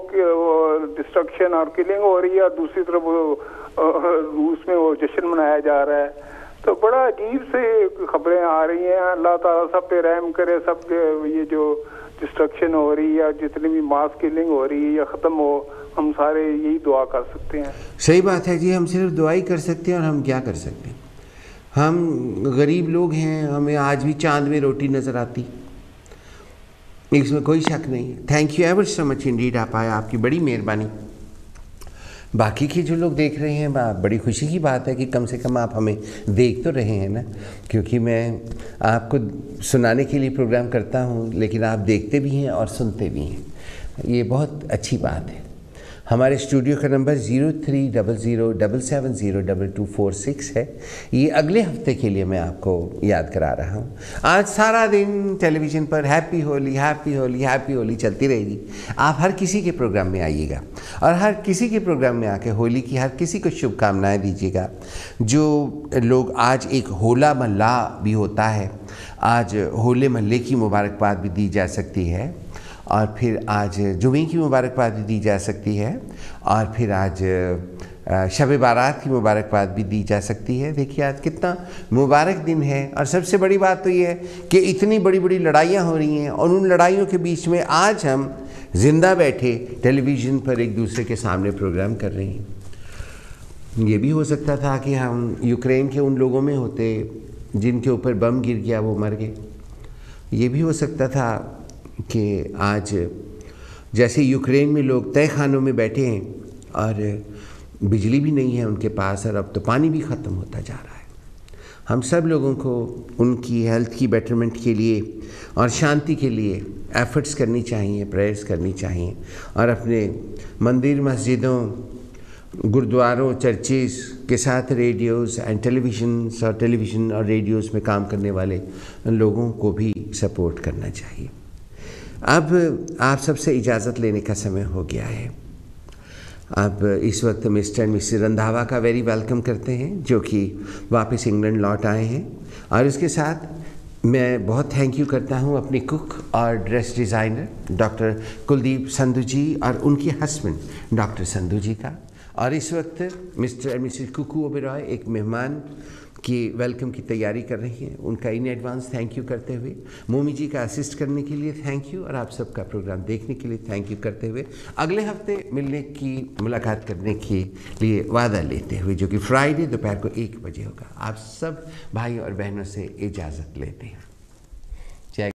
डिस्ट्रक्शन और किलिंग हो रही है और दूसरी तरफ वो रूस में वो जश्न मनाया जा रहा है। तो बड़ा अजीब से खबरें आ रही हैं। अल्लाह ताला सब पे रहम करे, सब ये जो डिस्ट्रक्शन हो रही है, जितनी भी मास किलिंग हो रही है, या ख़त्म हो। हम सारे यही दुआ कर सकते हैं। सही बात है जी, हम सिर्फ दुआ ही कर सकते हैं और हम क्या कर सकते हैं। हम गरीब लोग हैं, हमें आज भी चांद में रोटी नज़र आती, इसमें कोई शक नहीं। Thank you ever so much Indeed, आप आए, आपकी बड़ी मेहरबानी। बाकी के जो लोग देख रहे हैं, बड़ी खुशी की बात है कि कम से कम आप हमें देख तो रहे हैं ना, क्योंकि मैं आपको सुनाने के लिए प्रोग्राम करता हूँ लेकिन आप देखते भी हैं और सुनते भी हैं, ये बहुत अच्छी बात है। हमारे स्टूडियो का नंबर 0300770246 है। ये अगले हफ्ते के लिए मैं आपको याद करा रहा हूँ। आज सारा दिन टेलीविज़न पर happy Holi happy Holi happy Holi चलती रहेगी। आप हर किसी के प्रोग्राम में आइएगा और हर किसी के प्रोग्राम में आके होली की हर किसी को शुभकामनाएं दीजिएगा। जो लोग, आज एक होला महल्ला भी होता है, आज होले महल्ले की मुबारकबाद भी दी जा सकती है, और फिर आज जुमे की मुबारकबाद भी दी जा सकती है, और फिर आज शब बारात की मुबारकबाद भी दी जा सकती है। देखिए आज कितना मुबारक दिन है। और सबसे बड़ी बात तो ये है कि इतनी बड़ी बड़ी लड़ाइयाँ हो रही हैं और उन लड़ाइयों के बीच में आज हम जिंदा बैठे टेलीविज़न पर एक दूसरे के सामने प्रोग्राम कर रहे हैं। ये भी हो सकता था कि हम यूक्रेन के उन लोगों में होते जिनके ऊपर बम गिर गया, वो मर गए। ये भी हो सकता था कि आज जैसे यूक्रेन में लोग तय खानों में बैठे हैं और बिजली भी नहीं है उनके पास, और अब तो पानी भी ख़त्म होता जा रहा है। हम सब लोगों को उनकी हेल्थ की बेटरमेंट के लिए और शांति के लिए एफ़र्ट्स करनी चाहिए, प्रेयर्स करनी चाहिए, और अपने मंदिर, मस्जिदों, गुरुद्वारों, चर्चेज़ के साथ रेडियोज़ एंड टेलीविज़न और रेडियोज़ में काम करने वाले लोगों को भी सपोर्ट करना चाहिए। अब आप सबसे इजाज़त लेने का समय हो गया है। अब इस वक्त मिस्टर एंड मिसेस रंधावा का वेरी वेलकम करते हैं, जो कि वापस इंग्लैंड लौट आए हैं। और इसके साथ मैं बहुत थैंक यू करता हूं अपने कुक और dress designer doctor Kuldeep Sandhu ji और उनके हस्बैंड डॉक्टर संधू जी का। और इस वक्त mister and missus Kuku Oberoi एक मेहमान की वेलकम की तैयारी कर रही हैं, उनका इन एडवांस थैंक यू करते हुए, मोमी जी का असिस्ट करने के लिए थैंक यू, और आप सबका प्रोग्राम देखने के लिए थैंक यू करते हुए अगले हफ्ते मिलने की, मुलाकात करने के लिए वादा लेते हुए, जो कि फ्राइडे दोपहर को 1 बजे होगा, आप सब भाई और बहनों से इजाज़त लेते हैं।